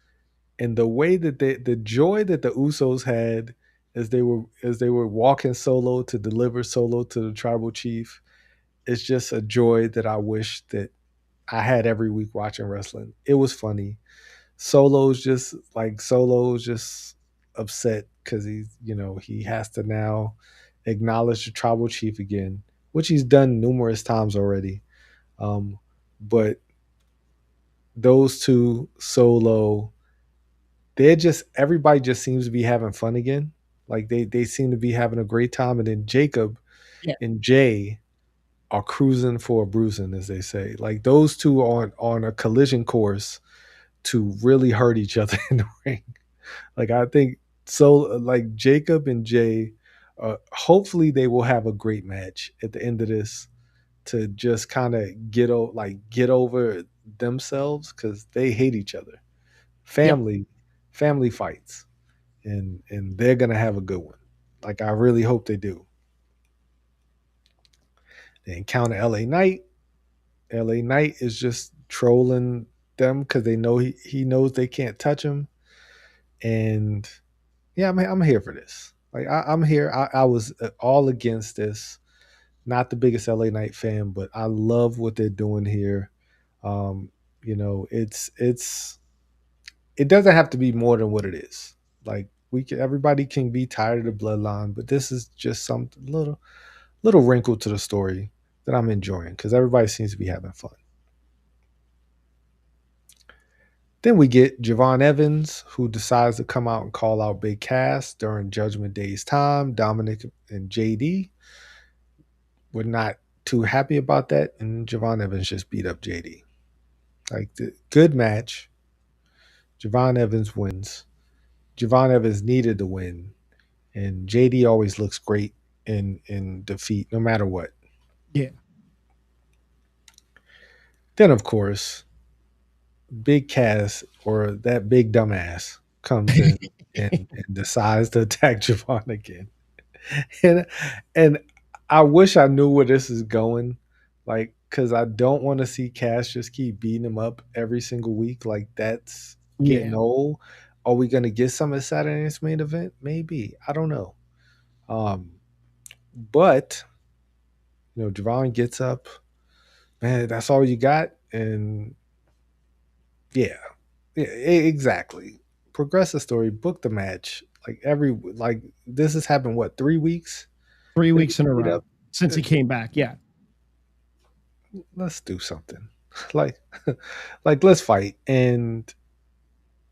and the way that the joy that the Usos had as they were walking Solo to deliver Solo to the tribal chief is just a joy that I wish that I had every week watching wrestling. It was funny. Solo's just upset because he has to now acknowledge the tribal chief again, which he's done numerous times already. Um, but those two, Solo, they're just everybody just seems to be having fun again. Like they seem to be having a great time, and then Jacob Yeah. and Jay are cruising for a bruising, as they say. Like those two are on a collision course to really hurt each other in the ring. Like I think so. Like Jacob and Jay, hopefully they will have a great match at the end of this to just kind of get over themselves because they hate each other. Yep. Family, family fights, and they're gonna have a good one. Like I really hope they do. They encounter LA Knight. LA Knight is just trolling them because they know he knows they can't touch him. And yeah, I'm here for this. Like I'm here. I was all against this. Not the biggest LA Knight fan, but I love what they're doing here. Um, it doesn't have to be more than what it is. Like everybody can be tired of the bloodline, but this is just some little wrinkle to the story that I'm enjoying because everybody seems to be having fun. Then we get Javon Evans, who decides to come out and call out Big Cass during Judgment Day's time. Dominic and JD were not too happy about that, and Javon Evans just beat up JD. Like, good match. Javon Evans wins. Javon Evans needed the win, and JD always looks great in defeat, no matter what. Yeah. Then, of course, Big Cass or that big dumbass comes in and decides to attack Javon again. and and I wish I knew where this is going, like because I don't want to see Cash just keep beating him up every single week. Like that's getting Yeah. old. Are we gonna get some at Saturday's main event? Maybe I don't know. Um, but Javon gets up, man. That's all you got, and yeah, yeah, exactly. Progress the story, book the match. Like this has happened. What 3 weeks? 3 weeks in a Beat row up. since he came back. Yeah. Let's do something. like like let's fight, and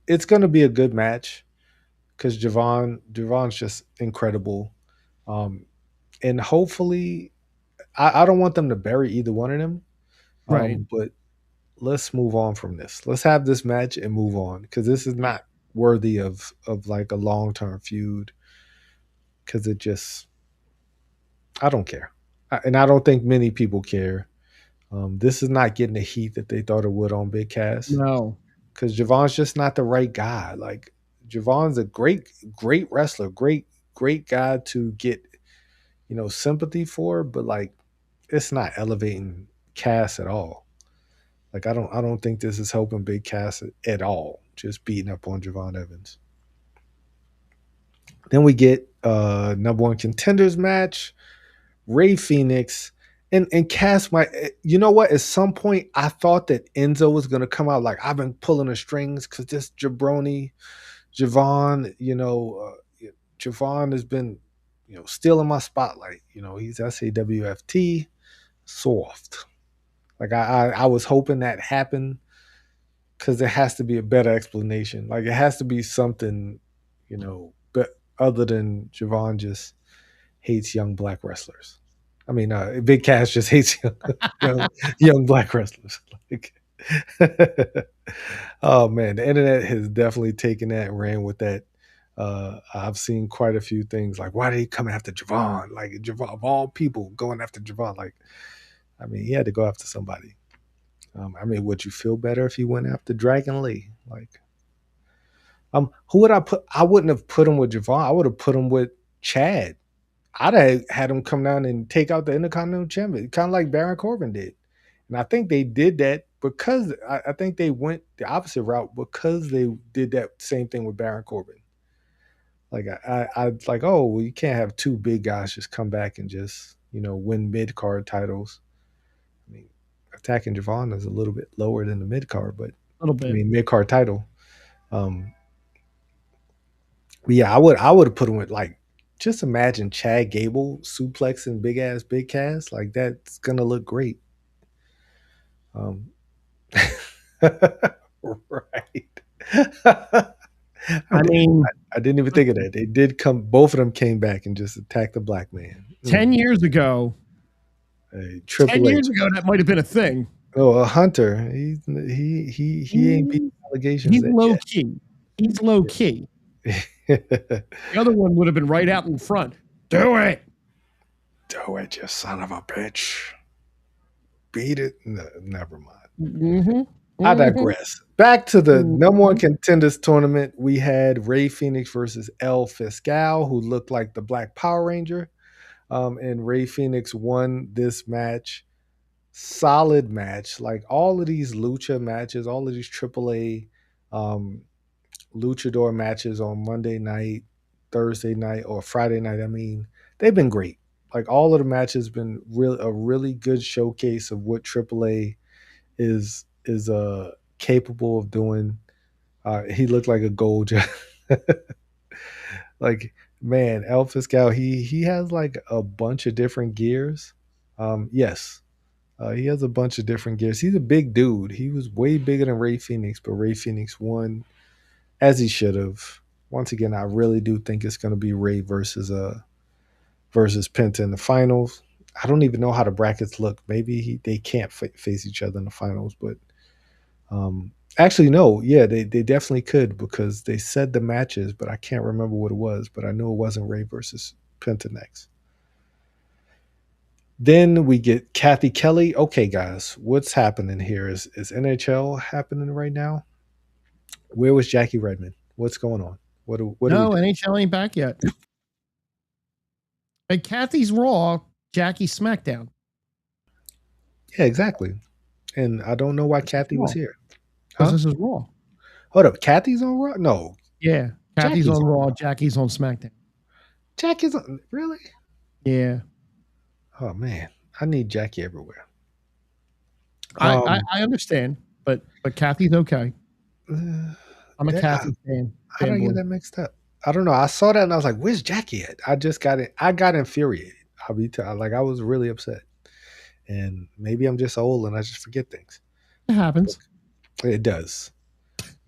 it's gonna be a good match because Javon's just incredible. Um, and hopefully, I don't want them to bury either one of them. Right. But let's move on from this. Let's have this match and move on because this is Yeah. not worthy of like a long term feud. Because it just, I don't care, and I don't think many people care. This is not getting the heat that they thought it would on Big Cass No. because Javon's just not the right guy. Like Javon's a great wrestler, great guy to get sympathy for, but like it's not elevating Cass at all. Like I don't think this is helping Big Cass at all. Just beating up on Javon Evans. Then we get number one contenders match, Ray Phoenix. And Cass might, you know what? At some point, I thought that Enzo was gonna come out like I've been pulling the strings because this jabroni Javon, Javon has been, stealing my spotlight. He's SAWFT soft. Like I was hoping that happened because there has to be a better explanation. Like it has to be something, but other than Javon just hates young black wrestlers. I mean, Big Cass just hates young, young black wrestlers. Like, oh man, the internet has definitely taken that and ran with that. I've seen quite a few things like, why did he come after Javon? Like Javon, of all people, going after Javon. Like, I mean, he had to go after somebody. I mean, would you feel better if he went after Dragon Lee? Like, who would I put? I wouldn't have put him with Javon. I would have put him with Chad. I'd have had him come down and take out the Intercontinental Champion, kind of like Baron Corbin did. And I think they did that because I think they went the opposite route because they did that same thing with Baron Corbin. Like I like, oh, well, you can't have two big guys just come back and just win mid card titles. I mean, attacking Javon is a little bit lower than the mid card, but A little I bit. mean mid card title. Um, but yeah, I would have put him with like just imagine Chad Gable suplexing Big Cass like that's gonna look great. Um, right. I mean, I didn't even think of that. They did come. Both of them came back and just attacked the black man. 10 years ago, Hey, 10 Triple years H. ago, that might have been a thing. Oh, a Hunter. He ain't beat He, allegations he's that low key. He's low key. yet. The other one would have been right out in front. Do it. Do it, you son of a bitch. Beat it. No, never mind. Mm-hmm. I Mm-hmm. digress. Back to the number one Mm-hmm. contenders tournament. We had Ray Phoenix versus El Fiscal, who looked like the Black Power Ranger. And Ray Phoenix won this match. Solid match. Like all of these lucha matches, all of these AAA um, luchador matches on Monday night, Thursday night, or Friday night. I mean, they've been great. Like all of the matches been a really good showcase of what AAA is capable of doing. He looked like a gold. Like man, El Fiscal, he has like a bunch of different gears. Yes, he has a bunch of different gears. He's a big dude. He was way bigger than Ray Phoenix, but Ray Phoenix won as he should have. Once again, I really do think it's going to be Ray versus Penta in the finals. I don't even know how the brackets look. Maybe they can't face each other in the finals, but actually no, yeah, they definitely could because they said the matches, but I can't remember what it was. But I know it wasn't Ray versus Penta next. Then we get Kathy Kelly. Okay, guys, what's happening here? Is NHL happening right now? Where was Jackie Redmond? What's going on? What do we No, do? NHL ain't back yet. And Kathy's Raw, Jackie's SmackDown. Yeah, exactly. And I don't know why This is Kathy was Raw here. because Huh? this is Raw. Hold up. Kathy's on Raw? No. Yeah, Kathy's Jackie's on on Raw, Raw. Jackie's on SmackDown. Jackie's on really? Yeah, Oh man. I need Jackie everywhere. I I, Um I understand, but Kathy's okay. uh, I'm a that, Kathy how did I get fanboy. that mixed up? I don't know. I saw that and I was like, where's Jackie at? I just got it. I got infuriated. Like I was really upset. And maybe I'm just old and I just forget things. It happens. It does.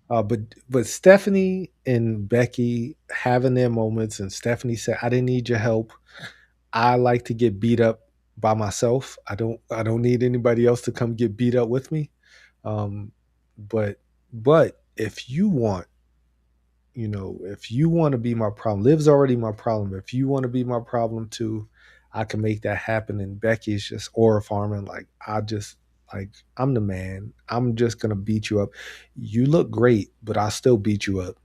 But Stephanie and Becky having their moments, and Stephanie said, "I didn't need your help. I like to get beat up by myself. I don't need anybody else to come get beat up with me. Um, but if you want, if you want to be my problem, Liv's already my problem. If you want to be my problem too, I can make that happen." And Becky's just aura farming, like like I'm the man. I'm just gonna beat you up. You look great, but I'll still beat you up.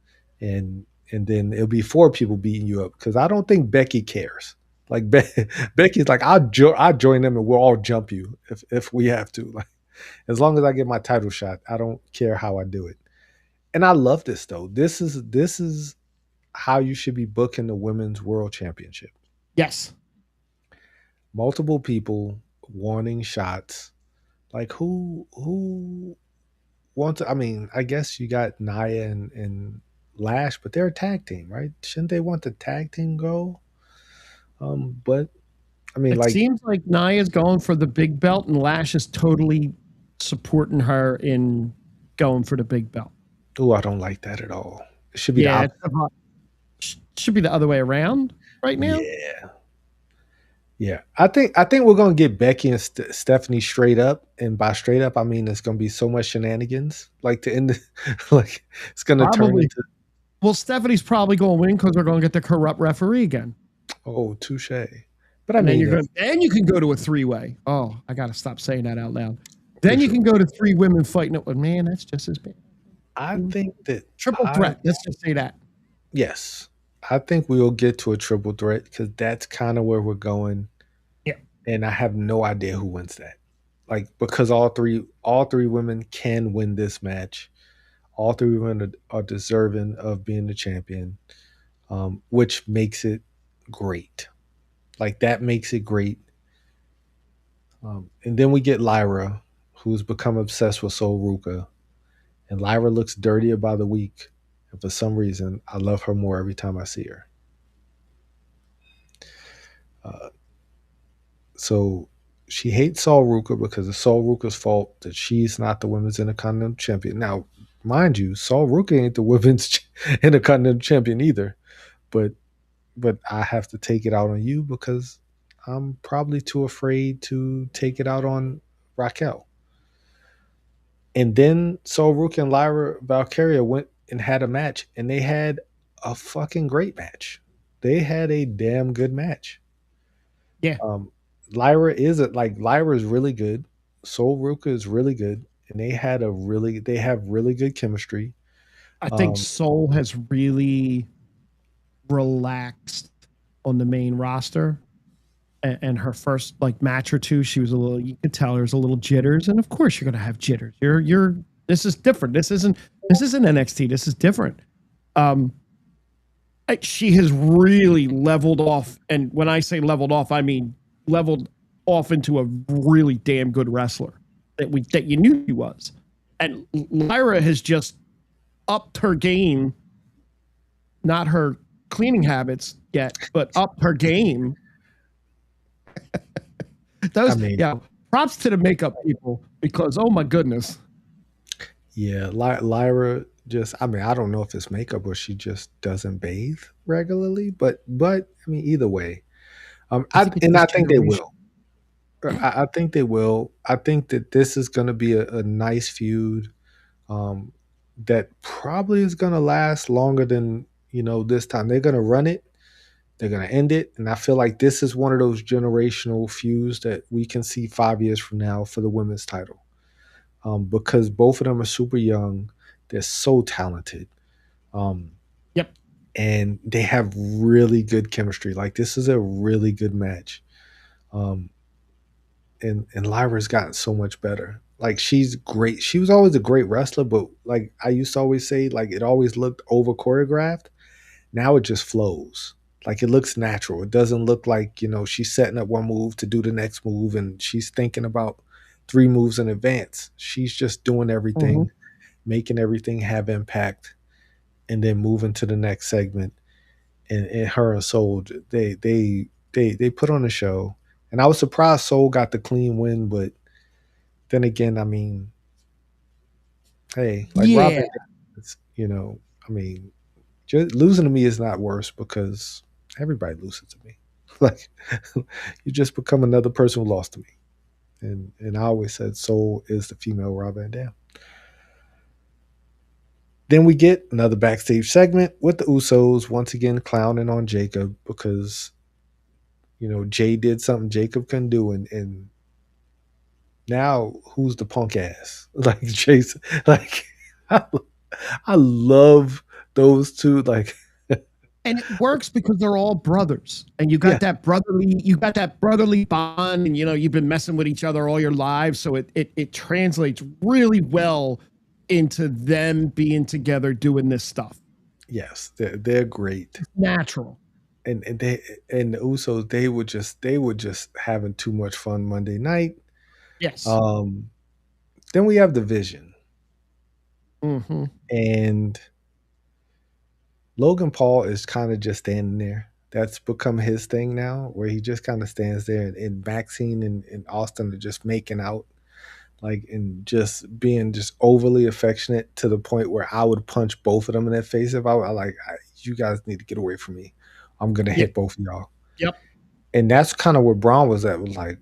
And then it'll be four people beating you up because I don't think Becky cares. Like Becky's like I'll join them and we'll all jump you if we have to. Like as long as I get my title shot, I don't care how I do it. And I love this though. This is how you should be booking the women's world championship. Yes. Multiple people wanting shots. Like who wants to, I mean, I guess you got Naya and Lash, but they're a tag team, right? Shouldn't they want the tag team go? But I mean, It like, seems like Nia's going for the big belt, and Lash is totally supporting her in going for the big belt. oh, I don't like that at all. It should be the Yeah, opposite. should be the other way around right now. Yeah, yeah. I think we're gonna get Becky and Stephanie straight up, and by straight up, I mean it's gonna be so much shenanigans. Like to end, like it's gonna turn Probably. into Well, Stephanie's probably going to win because we're going to get the corrupt referee again, oh, touche. But I and then mean, you're going. if, Then you can go to a three-way. Oh, I got to stop saying that out loud. for Then you sure, can go to three women fighting it. Man, that's just as bad. I think that Triple I threat. Let's just say that. yes, I think we'll get to a triple threat because that's kind of where we're going, Yeah. and I have no idea who wins that. Like because all three women can win this match. All three women are deserving of being the champion, which makes it great. Like that makes it great. And then we get Lyra, who's become obsessed with Sol Ruka, and Lyra looks dirtier by the week. And for some reason, I love her more every time I see her. Uh, so she hates Sol Ruka because it's Sol Ruka's fault that she's not the women's intercontinental champion. Now, mind you, Sol Ruka ain't the women's intercontinental champion either. But I have to take it out on you because I'm probably too afraid to take it out on Raquel. And then Sol Ruka and Lyra Valkyria went and had a match, and they had a fucking great match. They had a damn good match. Yeah. Lyra Lyra is really good. Sol Ruka is really good, and they have really good chemistry. I think Um, Soul has really relaxed on the main roster. And her first like match or two, she was a little. You could tell there's a little jitters, and of course you're gonna have jitters. You're. This is different. This isn't NXT. This is different. Um, she has really leveled off, and when I say leveled off, I mean leveled off into a really damn good wrestler that you knew she was. And Lyra has just upped her game, not her cleaning habits yet, but upped her game. I mean, Yeah, props to the makeup people because oh my goodness. yeah, Lyra just I mean, I don't know if it's makeup or she just doesn't bathe regularly, but I mean either way. I think it's this I think they generation. will. I think they will. I think that this is going to be a nice feud um, that probably is going to last longer than this time. They're going to run it. They're going to end it, and I feel like this is one of those generational feuds that we can see 5 years from now for the women's title because both of them are super young. They're so talented. Um, Yep. and they have really good chemistry. Like this is a really good match. Um, and Lyra's gotten so much better. Like she's great. She was always a great wrestler, but like I used to always say, like it always looked over choreographed. Now it just flows. Like it looks natural. It doesn't look like, she's setting up one move to do the next move and she's thinking about three moves in advance. She's just doing Mm-hmm. everything, making everything have impact, and then moving to the next segment. And her and Soul, they put on a show. And I was surprised Soul got the clean win, but then again, I mean, hey, like Yeah. Robin, I mean, just losing to me is not worse because everybody loses to me. Like you just become another person who lost to me. And I always said Soul is the female Rob Van Dam. Then we get another backstage segment with the Usos once again clowning on Jacob because Jay did something Jacob couldn't do, and now who's the punk ass? Like Jason, like I, I love those two. Like, And it works because they're all brothers. And yeah, you got that brotherly bond, and you've been messing with each other all your lives. So it translates really well into them being together doing this stuff. yes, they're great. Natural. And the Usos they were just having too much fun Monday night. Yes. Um, then we have the Vision, Mm-hmm. and Logan Paul is kind of just standing there. That's become his thing now, where he just kind of stands there, and Maxine and Austin are just making out, like, and just being just overly affectionate to the point where I would punch both of them in their face if you guys need to get away from me. I'm gonna Yeah. hit both of y'all. Yep. And that's kind of where Braun was at. Was like,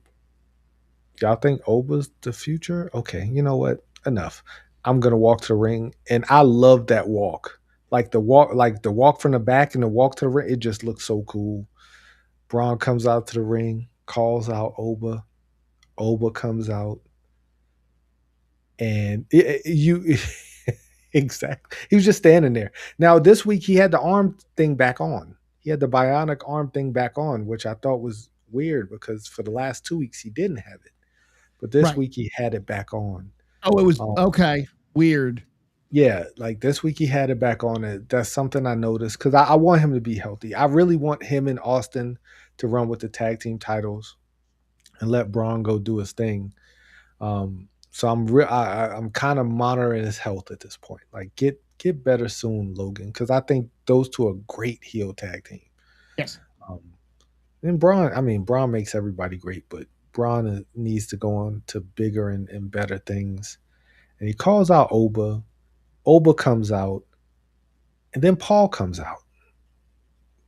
y'all think Oba's the future? Okay, you know what? Enough. I'm gonna walk to the ring, and I love that walk. Like the walk from the back and the walk to the ring. It just looks so cool. Braun comes out to the ring, calls out Oba. Oba comes out, and you exactly. He was just standing there. Now this week he had the arm thing back on. He had the bionic arm thing back on, which I thought was weird because for the last 2 weeks he didn't have it. But this week he had it back on. Oh, it was okay. Weird. Yeah, like this week he had it back on. That's something I noticed because I want him to be healthy. I really want him and Austin to run with the tag team titles and let Braun go do his thing. So I'm kind of monitoring his health at this point. Like get better soon, Logan, because I think those two are great heel tag team. Yes. And Braun makes everybody great, but Braun needs to go on to bigger and better things. And he calls out Oba. Oba comes out, and then Paul comes out.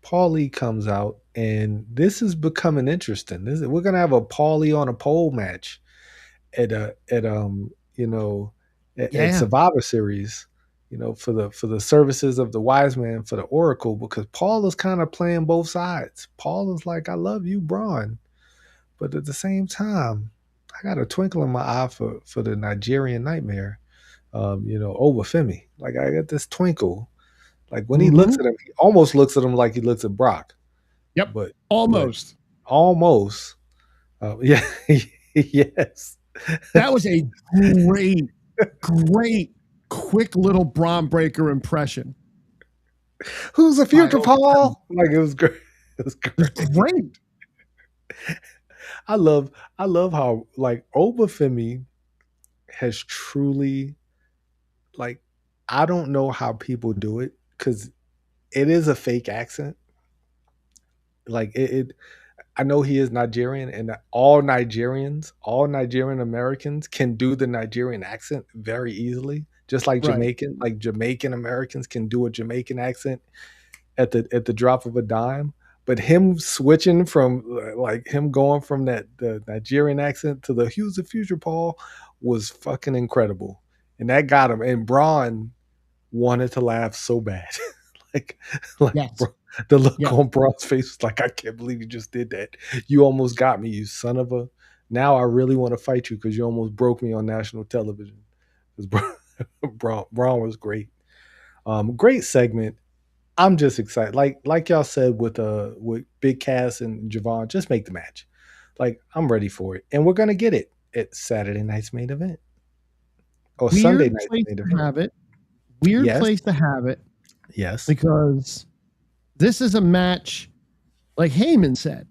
Paul Lee comes out, and this is becoming interesting. We're gonna have a Paul Lee on a pole match at Survivor Series, for the services of the wise man for the Oracle, because Paul is kind of playing both sides. Paul is like, I love you, Braun, but at the same time, I got a twinkle in my eye for the Nigerian Nightmare, over Femi. Like I got this twinkle. Like when he looks at him, he almost looks at him like he looks at Brock. Yep. But almost. Yeah. Yes. That was a great, quick little Braun breaker impression. Who's the future, Paul? Like it was great. It was great. I love how like Oba Femi has truly, like, I don't know how people do it because it is a fake accent. Like I know he is Nigerian, and all Nigerian Americans can do the Nigerian accent very easily, just like Jamaican. Like Jamaican Americans can do a Jamaican accent at the drop of a dime. But him switching from him going from the Nigerian accent to the "Hughes the Future Paul" was fucking incredible, and that got him. And Braun wanted to laugh so bad, yes. The look on Braun's face was like, I can't believe you just did that. You almost got me, you son of a. Now I really want to fight you because you almost broke me on national television. Braun was great. Great segment. I'm just excited. Like y'all said with Big Cass and Javon, just make the match. Like I'm ready for it, and we're gonna get it at Saturday night's main event or Sunday night's main event. Weird place to have it. Yes, because this is a match, like Heyman said.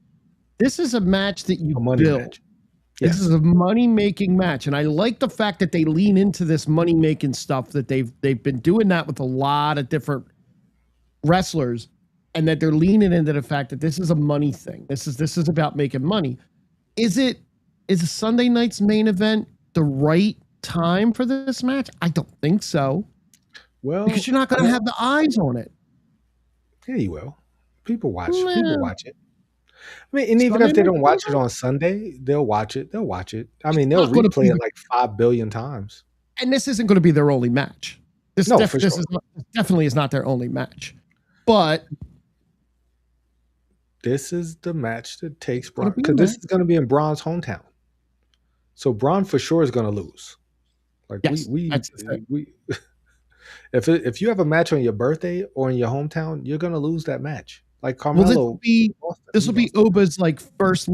This is a match that you build. Match. Yes. This is a money-making match, and I like the fact that they lean into this money-making stuff. That they've been doing that with a lot of different wrestlers, and that they're leaning into the fact that this is a money thing. This is about making money. Is a Sunday night's main event the right time for this match? I don't think so. Well, because you're not going to have the eyes on it. Yeah, you will. People watch. Yeah. People watch it. I mean, and even if they don't watch it on Sunday, they'll watch it. They'll watch it. I mean, they'll replay it like 5 billion times. And this isn't going to be their only match. This definitely is not their only match. But this is the match that takes Braun, because this is going to be in Braun's hometown. So Braun for sure is going to lose. Like we if you have a match on your birthday or in your hometown, you're going to lose that match. Like Carmelo. Well, this will be Oba's like first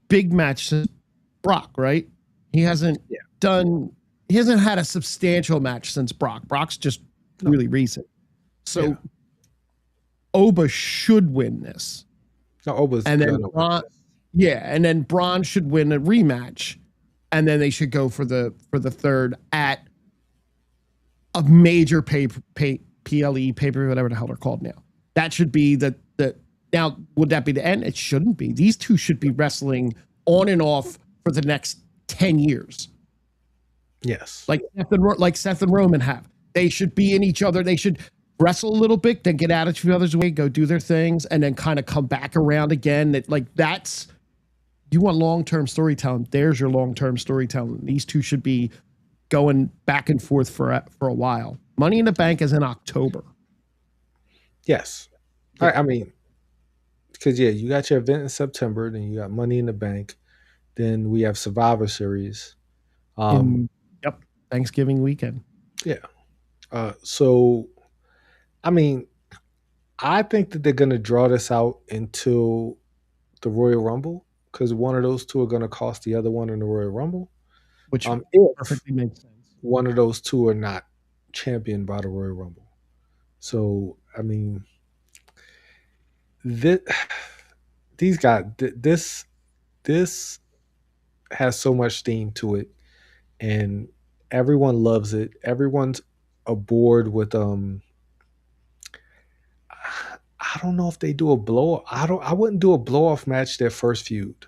big match since Brock, right? He hasn't had a substantial match since Brock. Brock's just really recent. So Oba should win this. No, Oba's and then Bron, and then Bron should win a rematch, and then they should go for the third at a major pay PLE, pay-per-view, whatever the hell they're called now. That should be the now, would that be the end? It shouldn't be. These two should be wrestling on and off for the next 10 years. Yes. Like Seth and Roman have. They should be in each other. They should wrestle a little bit, then get out of each other's way, go do their things, and then kind of come back around again. That's you want long-term storytelling. There's your long-term storytelling. These two should be going back and forth for a while. Money in the Bank is in October. Yes. Yeah. I mean, because you got your event in September, then you got Money in the Bank, then we have Survivor Series. Yep, Thanksgiving weekend. Yeah. So, I mean, I think that they're going to draw this out until the Royal Rumble, because one of those two are going to cost the other one in the Royal Rumble. Which perfectly makes sense. One of those two are not championed by the Royal Rumble. So, I mean, these guys, this has so much steam to it, and everyone loves it. Everyone's aboard with I don't know if they do a blow. I wouldn't do a blow off match their first feud.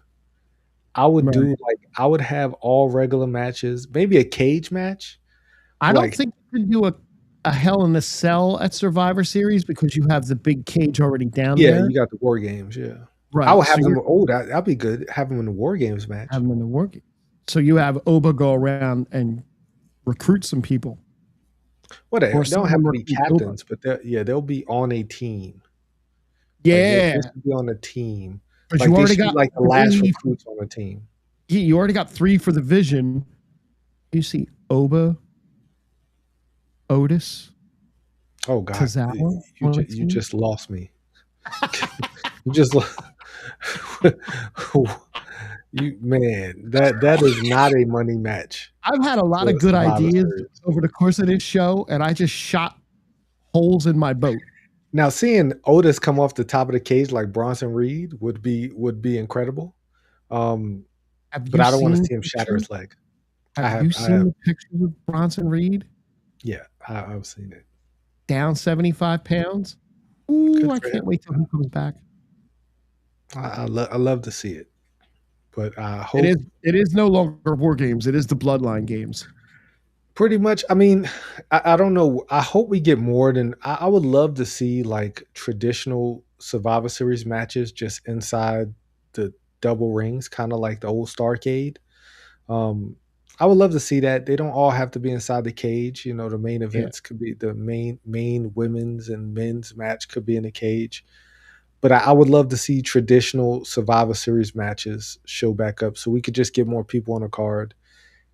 I would do I would have all regular matches, maybe a cage match. I don't think you could do a Hell in a Cell at Survivor Series because you have the big cage already down there. Yeah, you got the War Games. Yeah, right. I would have them. Oh, that'd be good. Have them in the War Games match. Have them in the War Games. So you have Oba go around and recruit some people. Well, they don't have to be captains, but they'll be on a team. Yeah, they should be on a team. But you already got the last recruits on the team. You already got 3 for the Vision. You see Oba, Otis. Oh God, Tozawa, you just lost me. You just man, that is not a money match. I've had a lot of good ideas over the course of this show, and I just shot holes in my boat. Now, seeing Otis come off the top of the cage like Bronson Reed would be incredible. But I don't want to see him shatter his leg. Have you seen the pictures of Bronson Reed? Yeah, I've seen it. Down 75 pounds. Ooh, I can't wait till he comes back. I love to see it. But I hope it is no longer War Games. It is the Bloodline games. Pretty much. I mean, I don't know. I hope we get more than I would love to see like traditional Survivor Series matches just inside the double rings, kind of like the old Starrcade. I would love to see that. They don't all have to be inside the cage. You know, the main events could be the main women's and men's match could be in the cage. But I would love to see traditional Survivor Series matches show back up so we could just get more people on the card.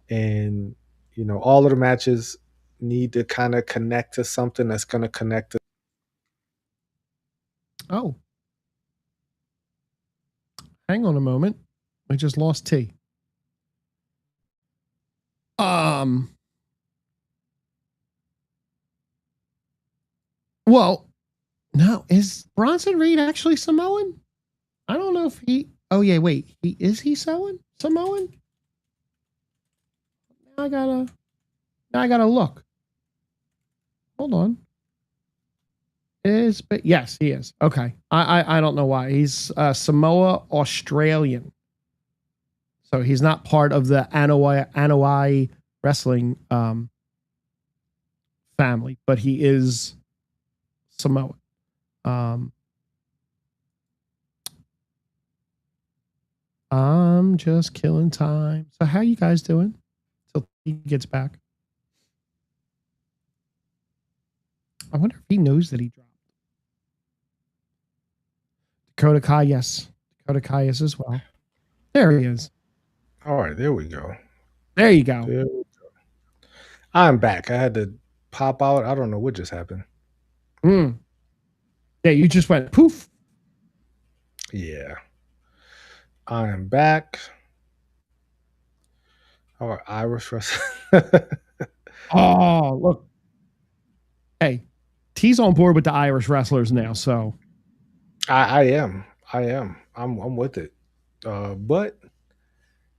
And, you know, all of the matches need to kind of connect to something that's going to connect to. Oh. Hang on a moment. I just lost T. Well, no, is Bronson Reed actually Samoan? I don't know if he. Oh yeah, wait. Is he Samoan? Now I gotta look. Hold on. But yes, he is. Okay. I don't know why. He's Samoa Australian. So he's not part of the Anoa'i wrestling family, but he is Samoan. I'm just killing time. So how you guys doing till he gets back? I wonder if he knows that he dropped. Dakota Kai, yes. Dakota Kai is as well. There he is. All right, there we go. There you go. There we go. I'm back. I had to pop out. I don't know what just happened. Yeah, you just went poof. Yeah. I am back. Our Irish wrestling. Oh, look. Hey, T's on board with the Irish wrestlers now, so. I am. I'm with it. But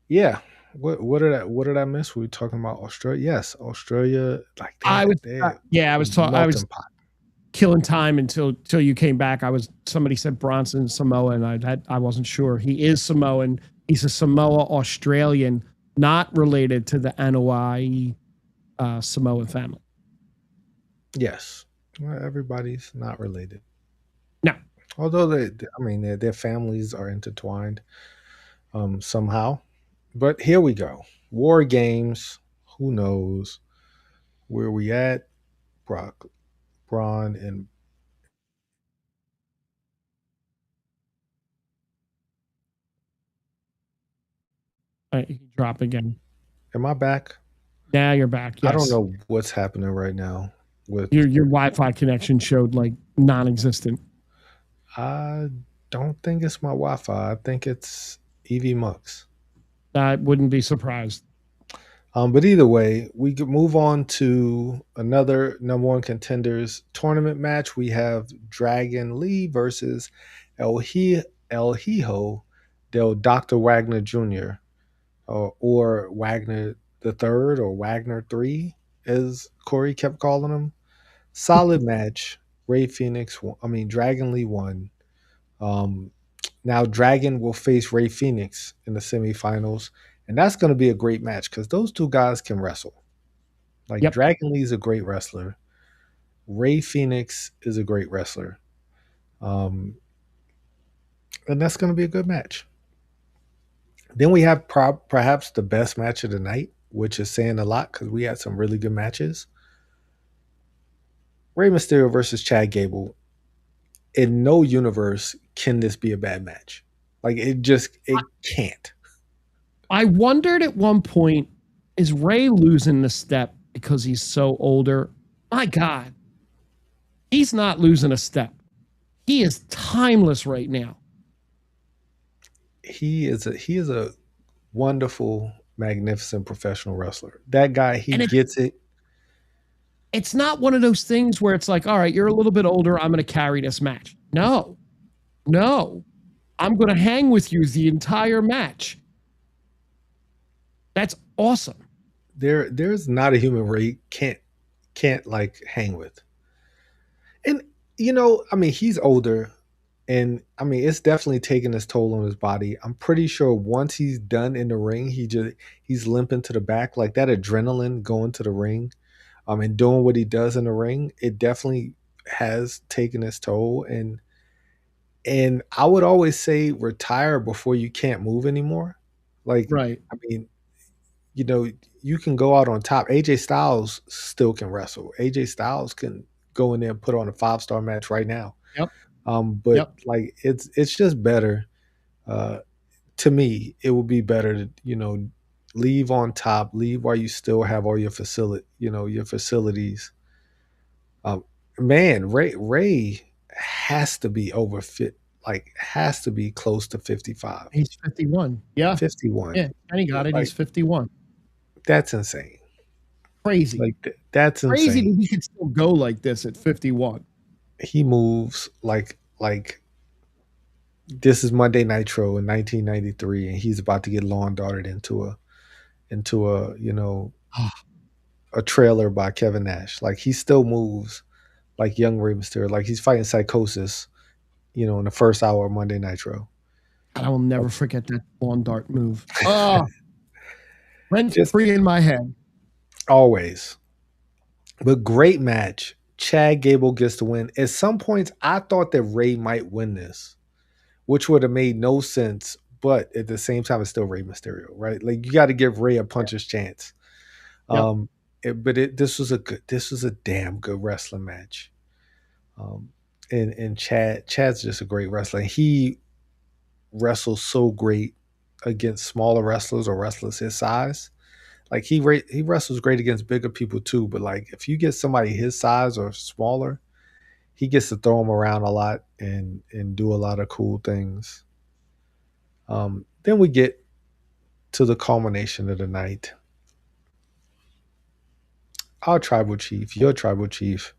yeah, what did I miss? We were talking about Australia. Yes, Australia. Like I was talking. killing time until you came back. Somebody said Bronson Samoan. I wasn't sure. He is Samoan. He's a Samoa Australian, not related to the Anoa'i Samoan family. Yes. Well, everybody's not related. No. Although their families are intertwined somehow. But here we go. War Games. Who knows where we at? Bron and He drop again. am I back? Now you're back. Yes. I don't know what's happening right now with your Wi-Fi connection showed like non-existent. I don't think it's my Wi-Fi. I think it's EV Mux. I wouldn't be surprised. But either way, we could move on to another number one contenders tournament match. We have Dragon Lee versus El Hijo del Dr. Wagner Jr. Or Wagner the Third or Wagner 3, as Corey kept calling him. Solid match. Dragon Lee won. Now Dragon will face Ray Phoenix in the semifinals, and that's going to be a great match because those two guys can wrestle. Like Dragon Lee is a great wrestler. Ray Phoenix is a great wrestler. And that's going to be a good match. Then we have perhaps the best match of the night, which is saying a lot because we had some really good matches. Rey Mysterio versus Chad Gable. In no universe can this be a bad match. Like it can't. I wondered at one point, is Ray losing the step because he's so older? My God, he's not losing a step. He is timeless right now. He is a wonderful, magnificent professional wrestler. That guy, he gets it. It's not one of those things where it's like, all right, you're a little bit older, I'm going to carry this match. No. I'm going to hang with you the entire match. That's awesome. There's not a human Ray can't like hang with. And he's older, and it's definitely taking its toll on his body. I'm pretty sure once he's done in the ring, he's limping to the back, like that adrenaline going to the ring, and doing what he does in the ring. It definitely has taken its toll, and I would always say retire before you can't move anymore. Like, right. You can go out on top. AJ Styles still can wrestle. AJ Styles can go in there and put on a 5-star match right now. Yep. Like it's just better. To me, it would be better to leave on top, leave while you still have all your facilities. Man, Ray has to be over fit. Like has to be close to 55. He's 51. Yeah. 51. Yeah, and he got it. He's 51. That's insane. Crazy. Like that's insane. Crazy that he could still go like this at 51. He moves like this is Monday Nitro in 1993, and he's about to get lawn darted into a trailer by Kevin Nash. Like he still moves like young Rey Mysterio. Like he's fighting Psychosis, in the first hour of Monday Nitro. I will never forget that lawn dart move. Rent free in my head. Always. But great match. Chad Gable gets the win. At some points, I thought that Ray might win this, which would have made no sense. But at the same time, it's still Rey Mysterio, right? Like you got to give Ray a puncher's chance. This was a damn good wrestling match. And Chad's just a great wrestler. He wrestles so great against smaller wrestlers or wrestlers his size. Like he wrestles great against bigger people too, but like if you get somebody his size or smaller, he gets to throw them around a lot and do a lot of cool things. Then we get to the culmination of the night. Our tribal chief, your tribal chief,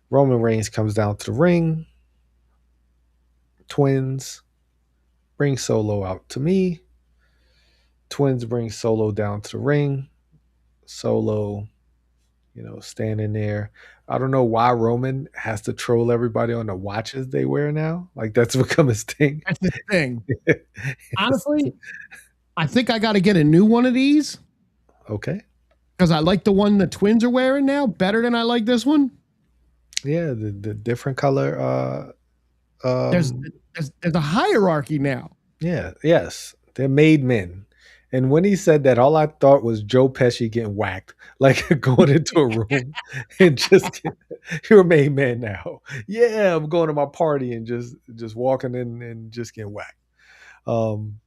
Roman Reigns comes down to the ring. Twins bring Solo out to me. Twins bring Solo down to the ring. Solo, standing there. I don't know why Roman has to troll everybody on the watches they wear now. Like that's become his thing. That's the thing. Yes. Honestly, I think I got to get a new one of these Okay. because I like the one the twins are wearing now better than I like this one. Yeah, the different color. There's Um, there's a hierarchy now. yeah, yes, they're made men. And when he said that, all I thought was Joe Pesci getting whacked, like going into a room and you're a made man now. Yeah, I'm going to my party and just walking in and just getting whacked. Um,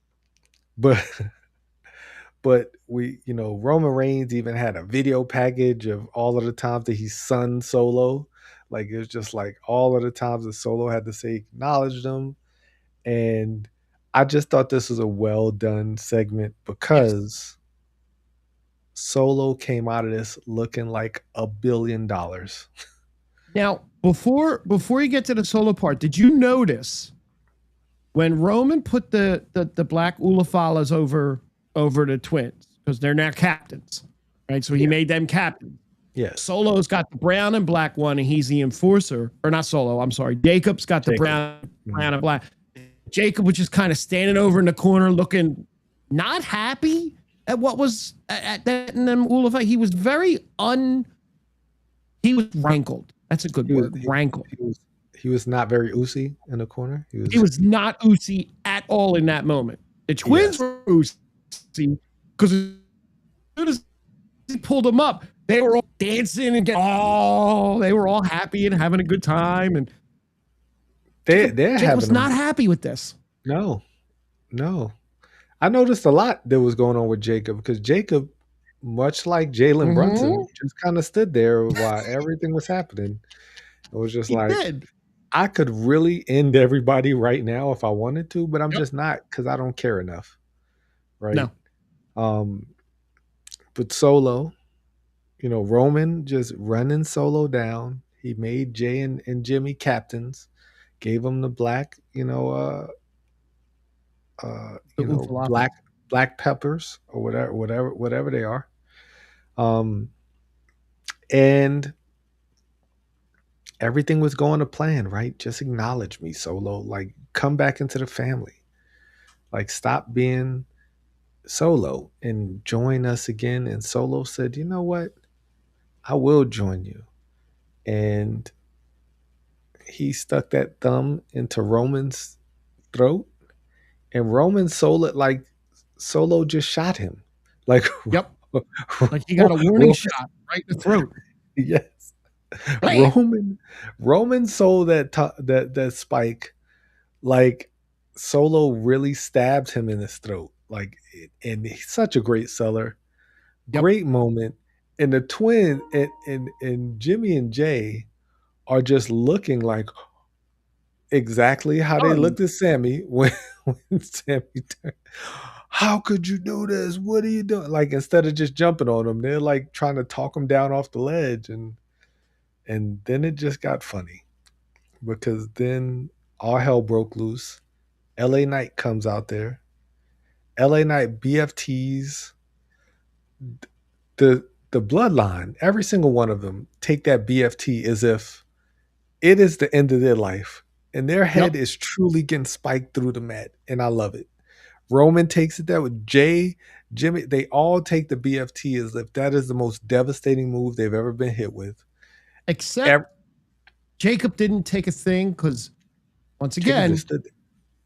but Roman Reigns even had a video package of all of the times that he sunned Solo. Like it was just like all of the times that Solo had to say acknowledged him. And I just thought this was a well done segment Yes. because Solo came out of this looking like $1 billion. Now, before you get to the solo part, did you notice when Roman put the black Ulafalas over the twins because they're now captains, right? So he made them captains. Yes. Solo's got the brown and black one, and he's the enforcer. Or not Solo, I'm sorry. Jacob's got the brown and black. Jacob was just kind of standing over in the corner looking not happy at what was at that. And then Ulafala, he was he was rankled. That's a good word, rankled. He was not very oozy in the corner. He was not oozy at all in that moment. The twins were oozy because as soon as he pulled them up, they were all dancing and they were all happy and having a good time. And Jacob was not happy with this. No. I noticed a lot that was going on with Jacob because Jacob, much like Jalen Brunson, just kind of stood there while everything was happening. It was just I could really end everybody right now if I wanted to, but I'm just not because I don't care enough. Right. No. But Solo, Roman just running Solo down. He made Jay and Jimmy captains, gave them the black, black peppers or whatever they are. And everything was going to plan, right? Just acknowledge me, Solo. Like, come back into the family. Like, stop being Solo and join us again. And Solo said, you know what? I will join you. And he stuck that thumb into Roman's throat. And Roman Solo just shot him. Like, yep. Like he got a warning shot right in the throat. Yes. Roman sold that spike like Solo really stabbed him in his throat. Like, and he's such a great seller. Yep. Great moment. And the twin and Jimmy and Jay are just looking like exactly how they looked at Sammy when Sammy turned. How could you do this? What are you doing? Like, instead of just jumping on him, they're like trying to talk him down off the ledge. And then it just got funny because then all hell broke loose. LA Knight comes out there. LA Knight BFTs the Bloodline. Every single one of them take that BFT as if it is the end of their life. And their head is truly getting spiked through the mat. And I love it. Roman takes it that with Jay, Jimmy. They all take the BFT as if that is the most devastating move they've ever been hit with. Except Jacob didn't take a thing because, once again,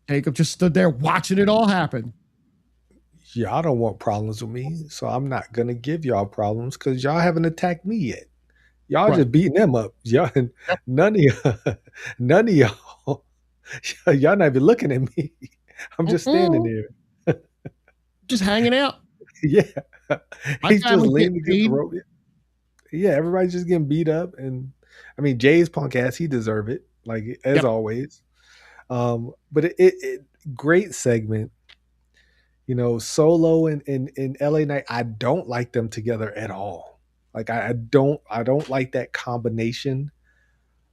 Jacob just stood there watching it all happen. Y'all don't want problems with me, so I'm not going to give y'all problems because y'all haven't attacked me yet. Y'all just beating them up. Y'all, none of y'all, y'all not even looking at me. I'm just standing there. Just hanging out. Yeah. He's just leaning against the rope. Yeah, everybody's just getting beat up. And I mean, Jay's punk ass, he deserve it, like as always. But it great segment. Solo and LA Knight, I don't like them together at all. Like I don't like that combination,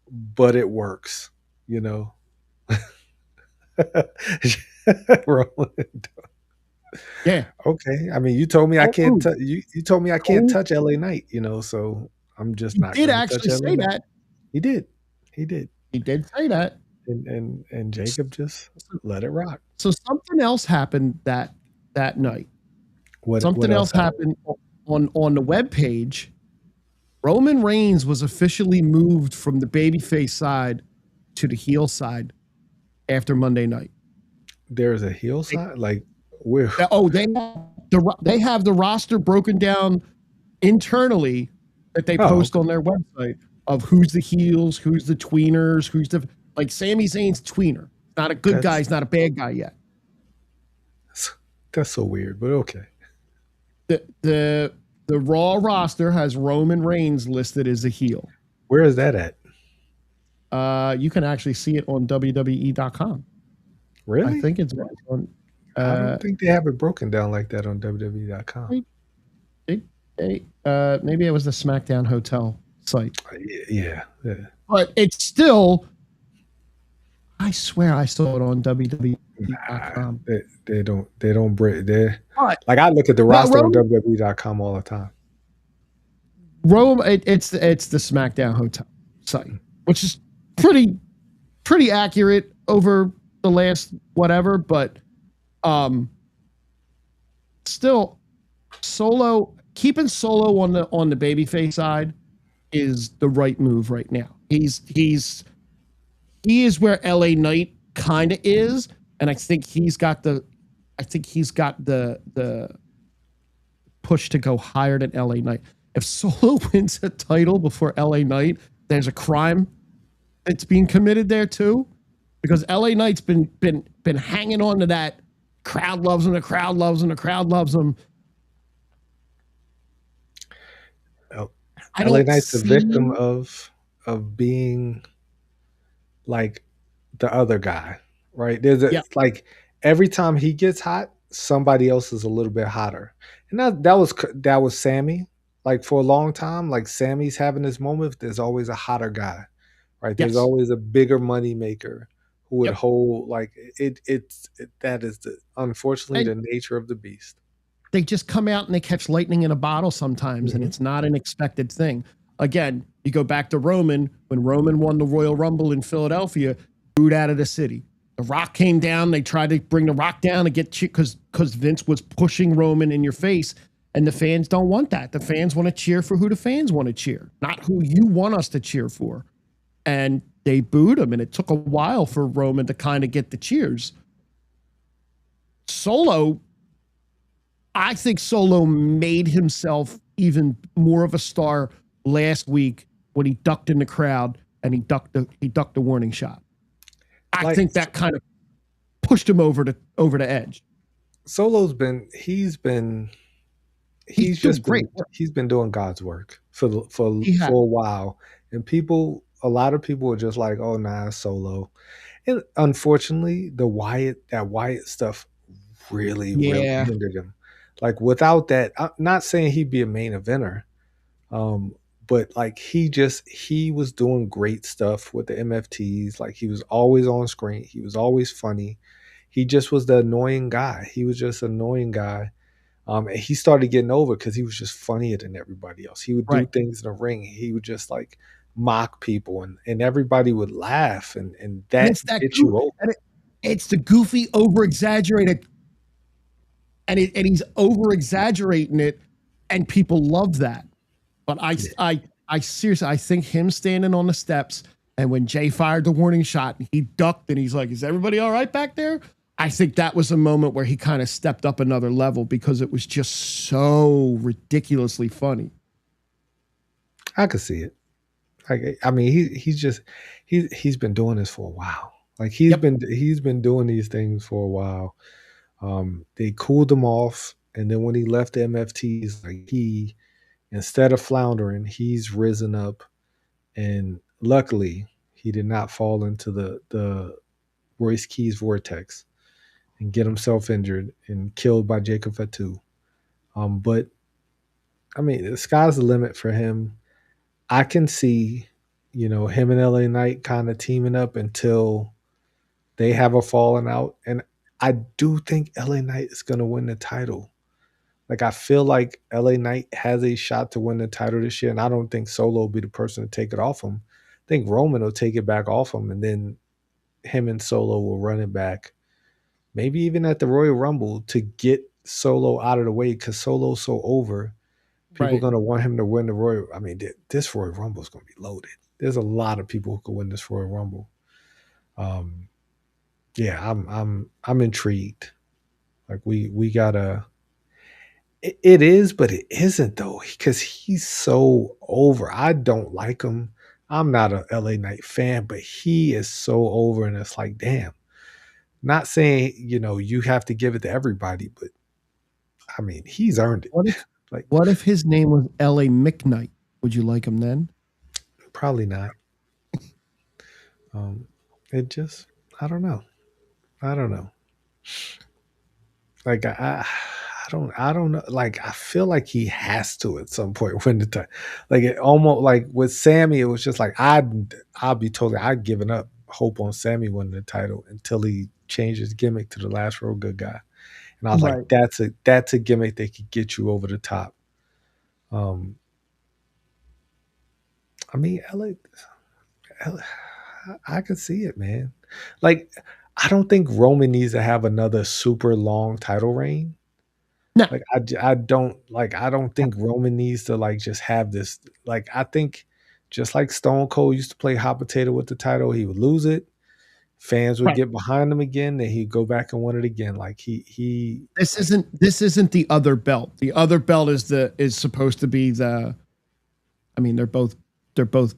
but it works, Yeah. Okay. I mean, you told me I can't you told me I can't touch LA Knight, so I'm just He not did going to touch actually LA say Knight. that. He did. He did. He did say that. And Jacob just let it rock. So something else happened that night. What Something else else happened on the webpage. Roman Reigns was officially moved from the babyface side to the heel side after Monday night. There's a heel side? Like, where? Oh, they have the roster broken down internally that they post on their website of who's the heels, who's the tweeners, who's the like Sami Zayn's tweener. Not a good guy, he's not a bad guy yet. That's so weird, but okay. The Raw roster has Roman Reigns listed as a heel. Where is that at? You can actually see it on WWE.com. Really? I think it's on. I don't think they have it broken down like that on WWE.com. Maybe it was the SmackDown Hotel site. Yeah. But it's still. I swear I saw it on WWE.com. They don't break. Like I look at the roster on WWE.com all the time. It's the SmackDown Hotel site, which is pretty accurate over the last whatever, but still keeping Solo on the babyface side is the right move right now. He is where LA Knight kind of is, and I think he's got the push to go higher than LA Knight. If Solo wins a title before LA Knight, there's a crime that's being committed there too, because LA Knight's been hanging on to that. Crowd loves him. The crowd loves him. The crowd loves him. LA Knight's the victim of being like the other guy, right? Like every time he gets hot, somebody else is a little bit hotter, and that was Sami. Like for a long time, like Sammy's having this moment. There's always a hotter guy, right? There's always a bigger money maker who would hold like that is unfortunately the nature of the beast. They just come out and they catch lightning in a bottle sometimes, and it's not an expected thing. Again, you go back to Roman. When Roman won the Royal Rumble in Philadelphia, booed out of the city. The Rock came down. They tried to bring the Rock down to get because Vince was pushing Roman in your face, and the fans don't want that. The fans want to cheer for who the fans want to cheer, not who you want us to cheer for. And they booed him, and it took a while for Roman to kind of get the cheers. I think Solo made himself even more of a star last week when he ducked in the crowd and he ducked the warning shot. I think that kind of pushed him over the edge. Solo's he's been doing God's work for a while, and a lot of people are just like, oh nah, Solo. And unfortunately, that Wyatt stuff really hindered him. Like without that, I'm not saying he'd be a main eventer, but like he was doing great stuff with the MFTs. Like he was always on screen. He was always funny. He just was the annoying guy. He was just an annoying guy. And he started getting over because he was just funnier than everybody else. He would do things in the ring. He would just like mock people, and everybody would laugh, and that gets you over. It's the goofy, over-exaggerated, and he's over-exaggerating it, and people love that. But I seriously, I think him standing on the steps, and when Jay fired the warning shot, he ducked, and he's like, "Is everybody all right back there?" I think that was a moment where he kind of stepped up another level because it was just so ridiculously funny. I could see it. I mean, he's been doing this for a while. Like he's been doing these things for a while. They cooled him off, and then when he left the MFTs, like instead of floundering, he's risen up, and luckily he did not fall into the Royce Keys vortex and get himself injured and killed by Jacob Fatu. But I mean, the sky's the limit for him. I can see, him and LA Knight kind of teaming up until they have a falling out. And I do think LA Knight is going to win the title. Like I feel like LA Knight has a shot to win the title this year, and I don't think Solo will be the person to take it off him. I think Roman will take it back off him, and then him and Solo will run it back. Maybe even at the Royal Rumble to get Solo out of the way because Solo's so over. People are Right. going to want him to win the Royal. I mean, this Royal Rumble is going to be loaded. There's a lot of people who could win this Royal Rumble. Um, yeah, I'm intrigued. Like we gotta. It is, but it isn't though, because he's so over. I don't like him. I'm not a LA Knight fan, but he is so over, and it's like, damn. Not saying you have to give it to everybody, but I mean, he's earned it. What if Like, what if his name was L.A. McKnight? Would you like him then? probably not. It just, I don't know. I don't know. Like I don't know. Like I feel like he has to at some point win the time. Like it almost like with Sammy, it was just like I'd given up hope on Sammy winning the title until he changed his gimmick to the last real good guy. And I was like, Right. that's a gimmick that could get you over the top. Um, I mean, I could see it, man. Like, I don't think Roman needs to have another super long title reign. No. Like, I don't think Roman needs to like just have this. Like, I think just like Stone Cold used to play hot potato with the title, he would lose it. Fans would Right. get behind him again, then he'd go back and win it again. Like he like This isn't the other belt. The other belt is supposed to be the. I mean, they're both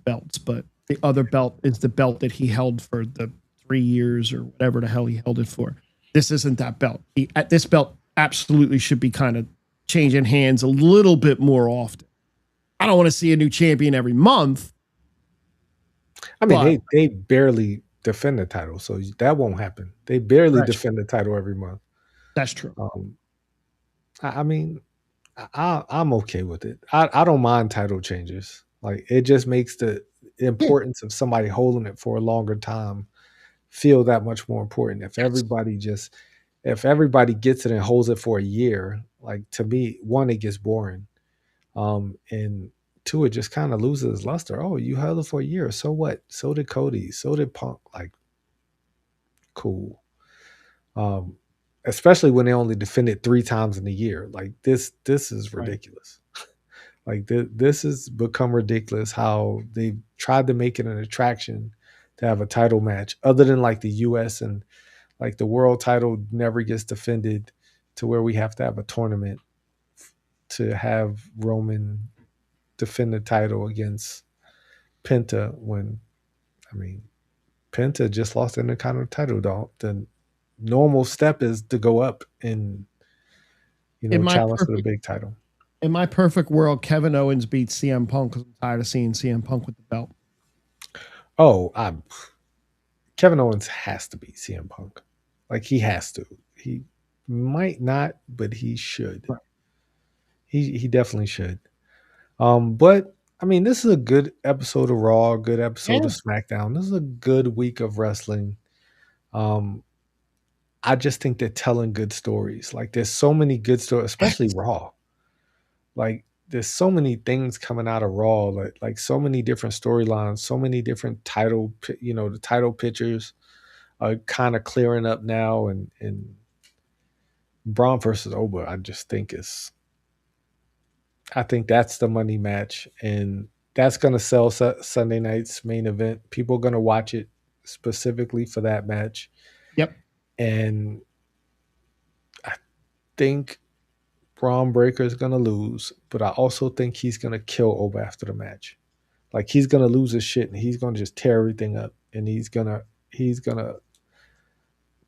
belts, but the other belt is the belt that he held for the 3 years or whatever the hell he held it for. This isn't that belt. This belt absolutely should be kind of changing hands a little bit more often. I don't want to see a new champion every month. I mean, But they barely defend the title, so that won't happen. They barely that's defend the title every month. that's true. Um, I mean, I'm okay with it. I don't mind title changes. Like it just makes the Yeah. importance of somebody holding it for a longer time feel that much more important. Yes. If everybody gets it and holds it for a year, like to me, one, it gets boring. And two, it just kind of loses luster. Oh, you held it for a year. So what? So did Cody. So did Punk. Like, cool. Um, Especially when they only defend it 3 times in a year. Like this is Right. ridiculous. Like this has become ridiculous how they tried to make it an attraction to have a title match other than like the US and like the world title never gets defended to where we have to have a tournament to have Roman defend the title against Penta when I mean Penta just lost the Intercontinental title. The normal step is to go up and In my challenge for the perfect big title. in my perfect world, Kevin Owens beats CM Punk because I'm tired of seeing CM Punk with the belt. Oh, Kevin Owens has to beat CM Punk. Like he has to. He might not, but he should. Right. He definitely should. But I mean, this is a good episode of Raw, a good episode Yeah. of SmackDown. This is a good week of wrestling. Um, I just think they're telling good stories. Like there's so many good stories, especially Yes. Raw. Like there's so many things coming out of Raw, like so many different storylines, so many different the title pictures are kind of clearing up now, and Braun versus Oba, I think that's the money match, and that's gonna sell Sunday night's main event. People are gonna watch it specifically for that match, Yep. and I think Braun Breaker is gonna lose, but I also think he's gonna kill Oba after the match. Like he's gonna lose his shit, and he's gonna just tear everything up, and he's gonna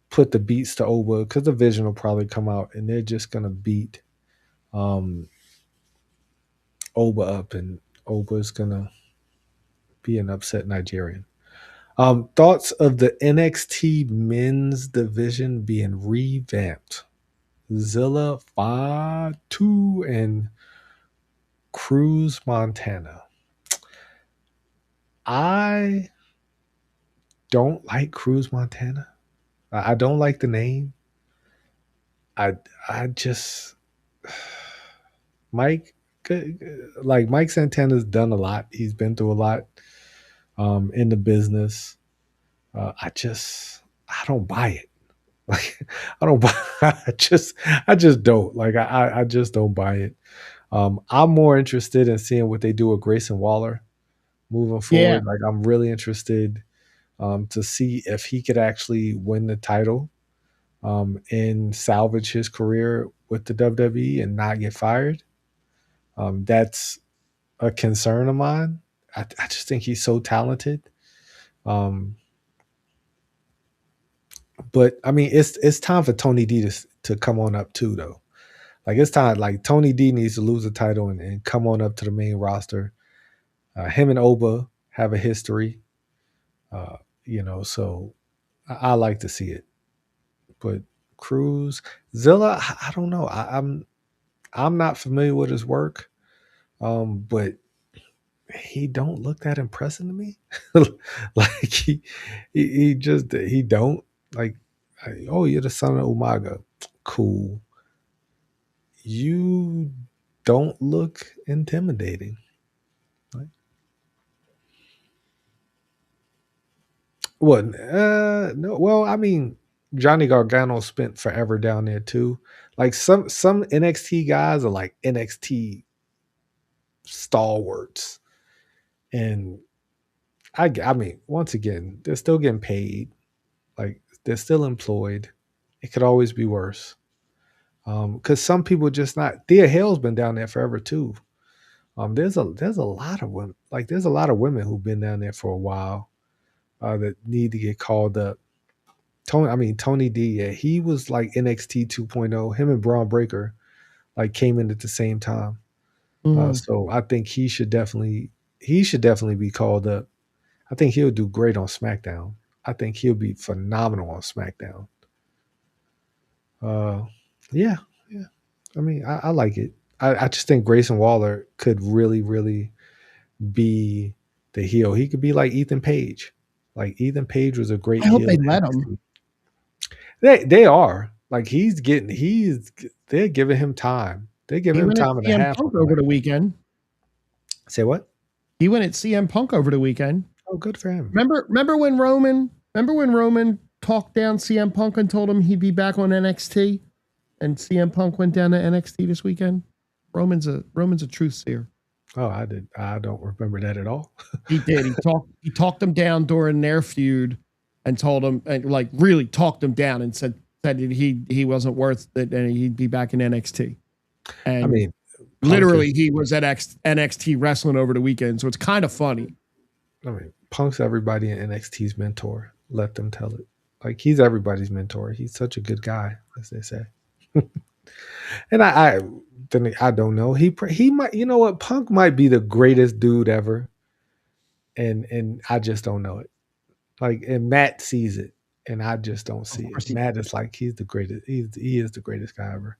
put the beats to Oba because the Vision will probably come out, and they're just gonna beat um, Oba up, and Oba's gonna be an upset Nigerian. Thoughts of the NXT men's division being revamped? Zilla Fatu and Cruz Montana. I don't like Cruz Montana. I don't like the name. I just Mike, like Mike Santana's done a lot. He's been through a lot in the business. I don't buy it. Like I don't buy. I just don't like. I just don't buy it. I'm more interested in seeing what they do with Grayson Waller moving Yeah. forward. Like I'm really interested to see if he could actually win the title and salvage his career with the WWE and not get fired. That's a concern of mine. I just think he's so talented. Um, but I mean, it's time for Tony D to come on up too, though. Like it's time. Like Tony D needs to lose the title and come on up to the main roster. Him and Oba have a history, uh, so I like to see it. But Cruz, Zilla, I don't know. I'm not familiar with his work, but he don't look that impressive to me. Like he don't like. Oh, you're the son of Umaga. Cool. You don't look intimidating. Like, what? No. Well, I mean, Johnny Gargano spent forever down there too. Like some NXT guys are like NXT stalwarts, and I mean, once again, they're still getting paid. Like they're still employed. It could always be worse. Because some people just not. Thea Hale's been down there forever too. There's a lot of women. Like there's a lot of women who've been down there for a while that need to get called up. Tony D. Yeah, he was like NXT 2.0. Him and Braun Breaker like came in at the same time. Mhm. So I think he should definitely be called up. I think he'll do great on SmackDown. I think he'll be phenomenal on SmackDown. Uh, yeah, yeah. I mean, I like it. I just think Grayson Waller could really, really be the heel. He could be like Ethan Page. Like Ethan Page was a great I hope heel they in let him. NXT. They are like they're giving him time. They're giving He him went at time and a CM half on Punk the over mic. the weekend. Say what? He went at CM Punk over the weekend. Oh, good for him. Remember when Roman talked down CM Punk and told him he'd be back on NXT, and CM Punk went down to NXT this weekend. Roman's a truth seer. Oh, I did. I don't remember that at all. He did. He talked him down during their feud, and told him, and like really talked him down, and said that he wasn't worth it and he'd be back in NXT. I And mean, Punk literally, is. he was at NXT wrestling over the weekend, so it's kind of funny. I mean, Punk's everybody in NXT's mentor. Let them tell it. Like he's everybody's mentor. He's such a good guy, as they say. And I don't know. He might. You know what? Punk might be the greatest dude ever, and I just don't know it. Like, and Matt sees it, and I just don't Of see it. course, Matt is like he's the greatest. He is the greatest guy ever.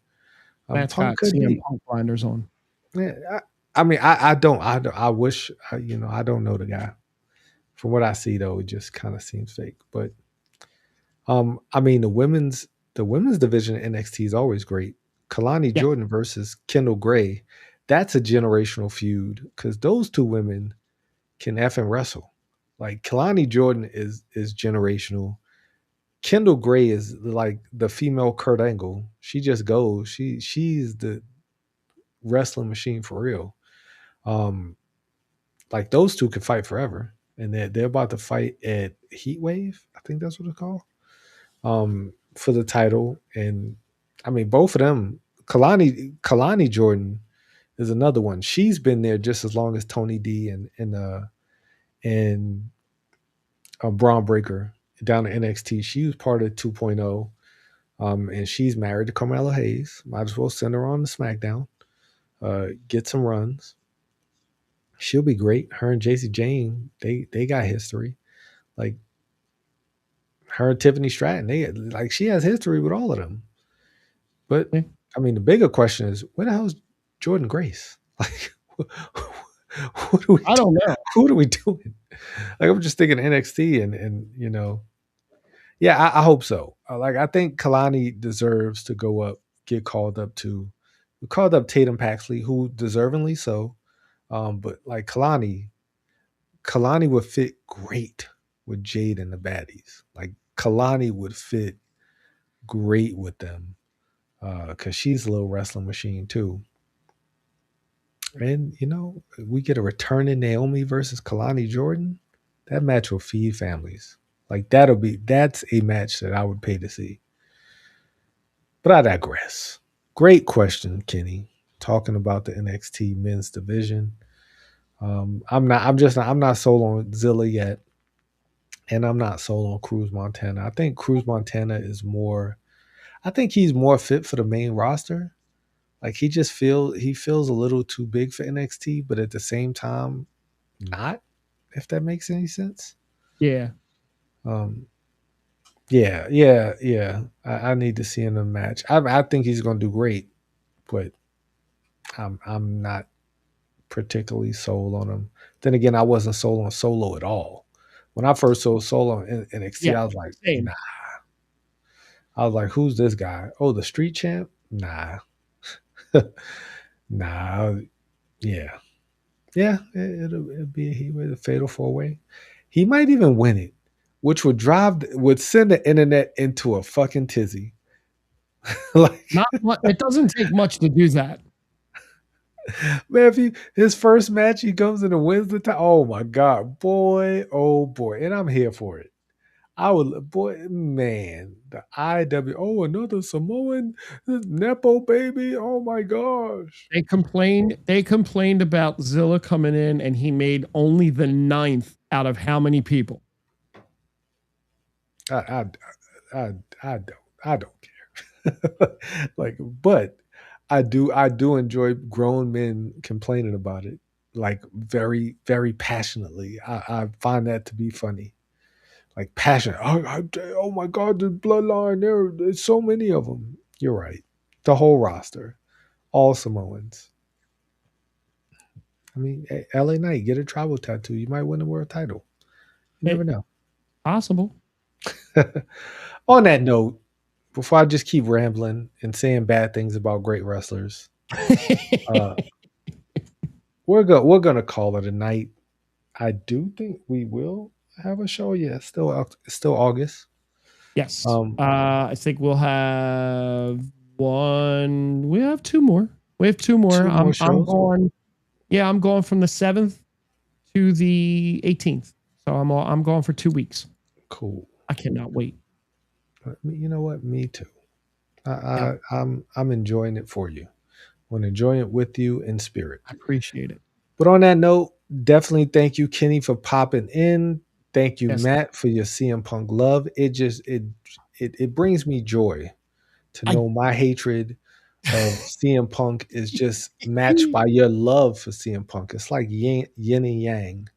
Matt's Punk got could CM be. Punk blinders on. Yeah, I mean, I wish. I don't know the guy. From what I see, though, it just kind of seems fake. But I mean, the women's division in NXT is always great. Kalani Yeah, Jordan versus Kendall Gray. That's a generational feud because those two women can effing wrestle. Like Kalani Jordan is generational. Kendall Gray is like the female Kurt Angle. She just goes. She's the wrestling machine for real. Um, like those two can fight forever, and they're about to fight at Heat Wave. I think that's what it's called. For the title, and I mean both of them. Kalani Jordan is another one. She's been there just as long as Tony D and Braun Breaker down to NXT. She was part of 2.0. And she's married to Carmelo Hayes. Might as well send her on to SmackDown. Get some runs. She'll be great. Her and JC Jane, they got history. Like her and Tiffany Stratton, they like she has history with all of them. But yeah. I mean, the bigger question is, where the hell is Jordan Grace? Like, what are we I doing? don't know. What are we doing? Like, I'm just thinking NXT, and yeah, I hope so. Like, I think Kalani deserves to go up, get called up to We called up Tatum Paxley, who deservingly so. But like Kalani would fit great with Jade and the baddies. Like Kalani would fit great with them because she's a little wrestling machine too. And we get a returning Naomi versus Kalani Jordan. That match will feed families. Like that's a match that I would pay to see. But I digress. Great question, Kenny. Talking about the NXT men's division. I'm not sold on Zilla yet. And I'm not sold on Cruz Montana. I think Cruz Montana is more I think he's more fit for the main roster. Like he feels a little too big for NXT, but at the same time, not, if that makes any sense. Yeah. Um yeah. I need to see him in a match. I think he's gonna do great, but I'm not particularly sold on him. Then again, I wasn't sold on Solo at all. When I first saw Solo in NXT, Yeah. I was like, nah. Same. I was like, who's this guy? Oh, the street champ? Nah. Nah. Yeah. Yeah. It'll be he with a fatal four way. He might even win it, which would send the internet into a fucking tizzy. Like, Not much. It doesn't take much to do that. man, if his first match he comes in and wins the time. Oh my god, boy, oh boy, and I'm here for it. I would, boy, man, the IW. Oh, another Samoan nepo baby. Oh my gosh. They complained about Zilla coming in, and he made only the ninth out of how many people? I I I, I don't care. Like, but I do enjoy grown men complaining about it, like very very passionately. I find that to be funny. Like passionate. Oh my God, the bloodline. There's so many of them. You're right. The whole roster, all Samoans. I mean, hey, LA Knight, get a tribal tattoo. You might win the world title. You never It, know. possible. On that note, before I just keep rambling and saying bad things about great wrestlers, uh, we're gonna call it a night. I do think we will have a show. Yeah, it's still August. Yes. Um, I think we'll have one. We have two more. We have two more. two more I'm shows. going. Yeah, I'm going from the 7th to the 18th. So I'm going for 2 weeks. Cool. I cannot wait. You know what? Me too. Yeah, I'm enjoying it for you. I want to enjoy it with you in spirit. I appreciate it. But on that note, definitely thank you, Kenny, for popping in. Thank you, Yes. Matt, for your CM Punk love. It brings me joy to I know my hatred of CM Punk is just matched by your love for CM Punk. It's like yin and yang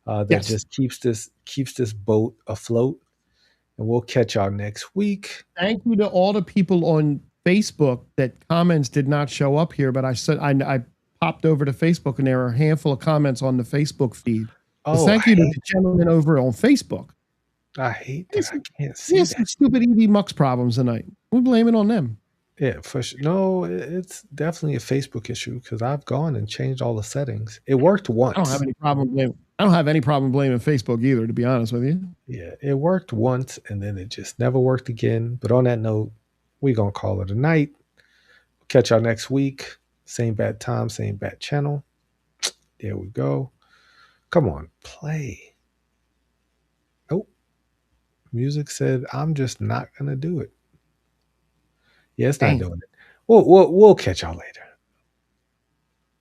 that yes. just keeps this boat afloat. And we'll catch y'all next week. Thank you to all the people on Facebook that comments did not show up here, but I said I popped over to Facebook and there are a handful of comments on the Facebook feed. So Oh, thank you to the gentleman over on Facebook. I hate We that. I can't see had some that. stupid EV Mux problems tonight. We blame it on them. Yeah, for sure. No, it's definitely a Facebook issue because I've gone and changed all the settings. It worked I don't have once. any problem blaming. I don't have any problem blaming Facebook either, to be honest with you. Yeah, it worked once and then it just never worked again. But on that note, we're going to call it a night. Catch y'all next week. Same bad time, same bad channel. There we go. Come on, play. Nope. Music said, I'm just not going to do it. Yeah, it's not Dang. doing it. We'll catch y'all later.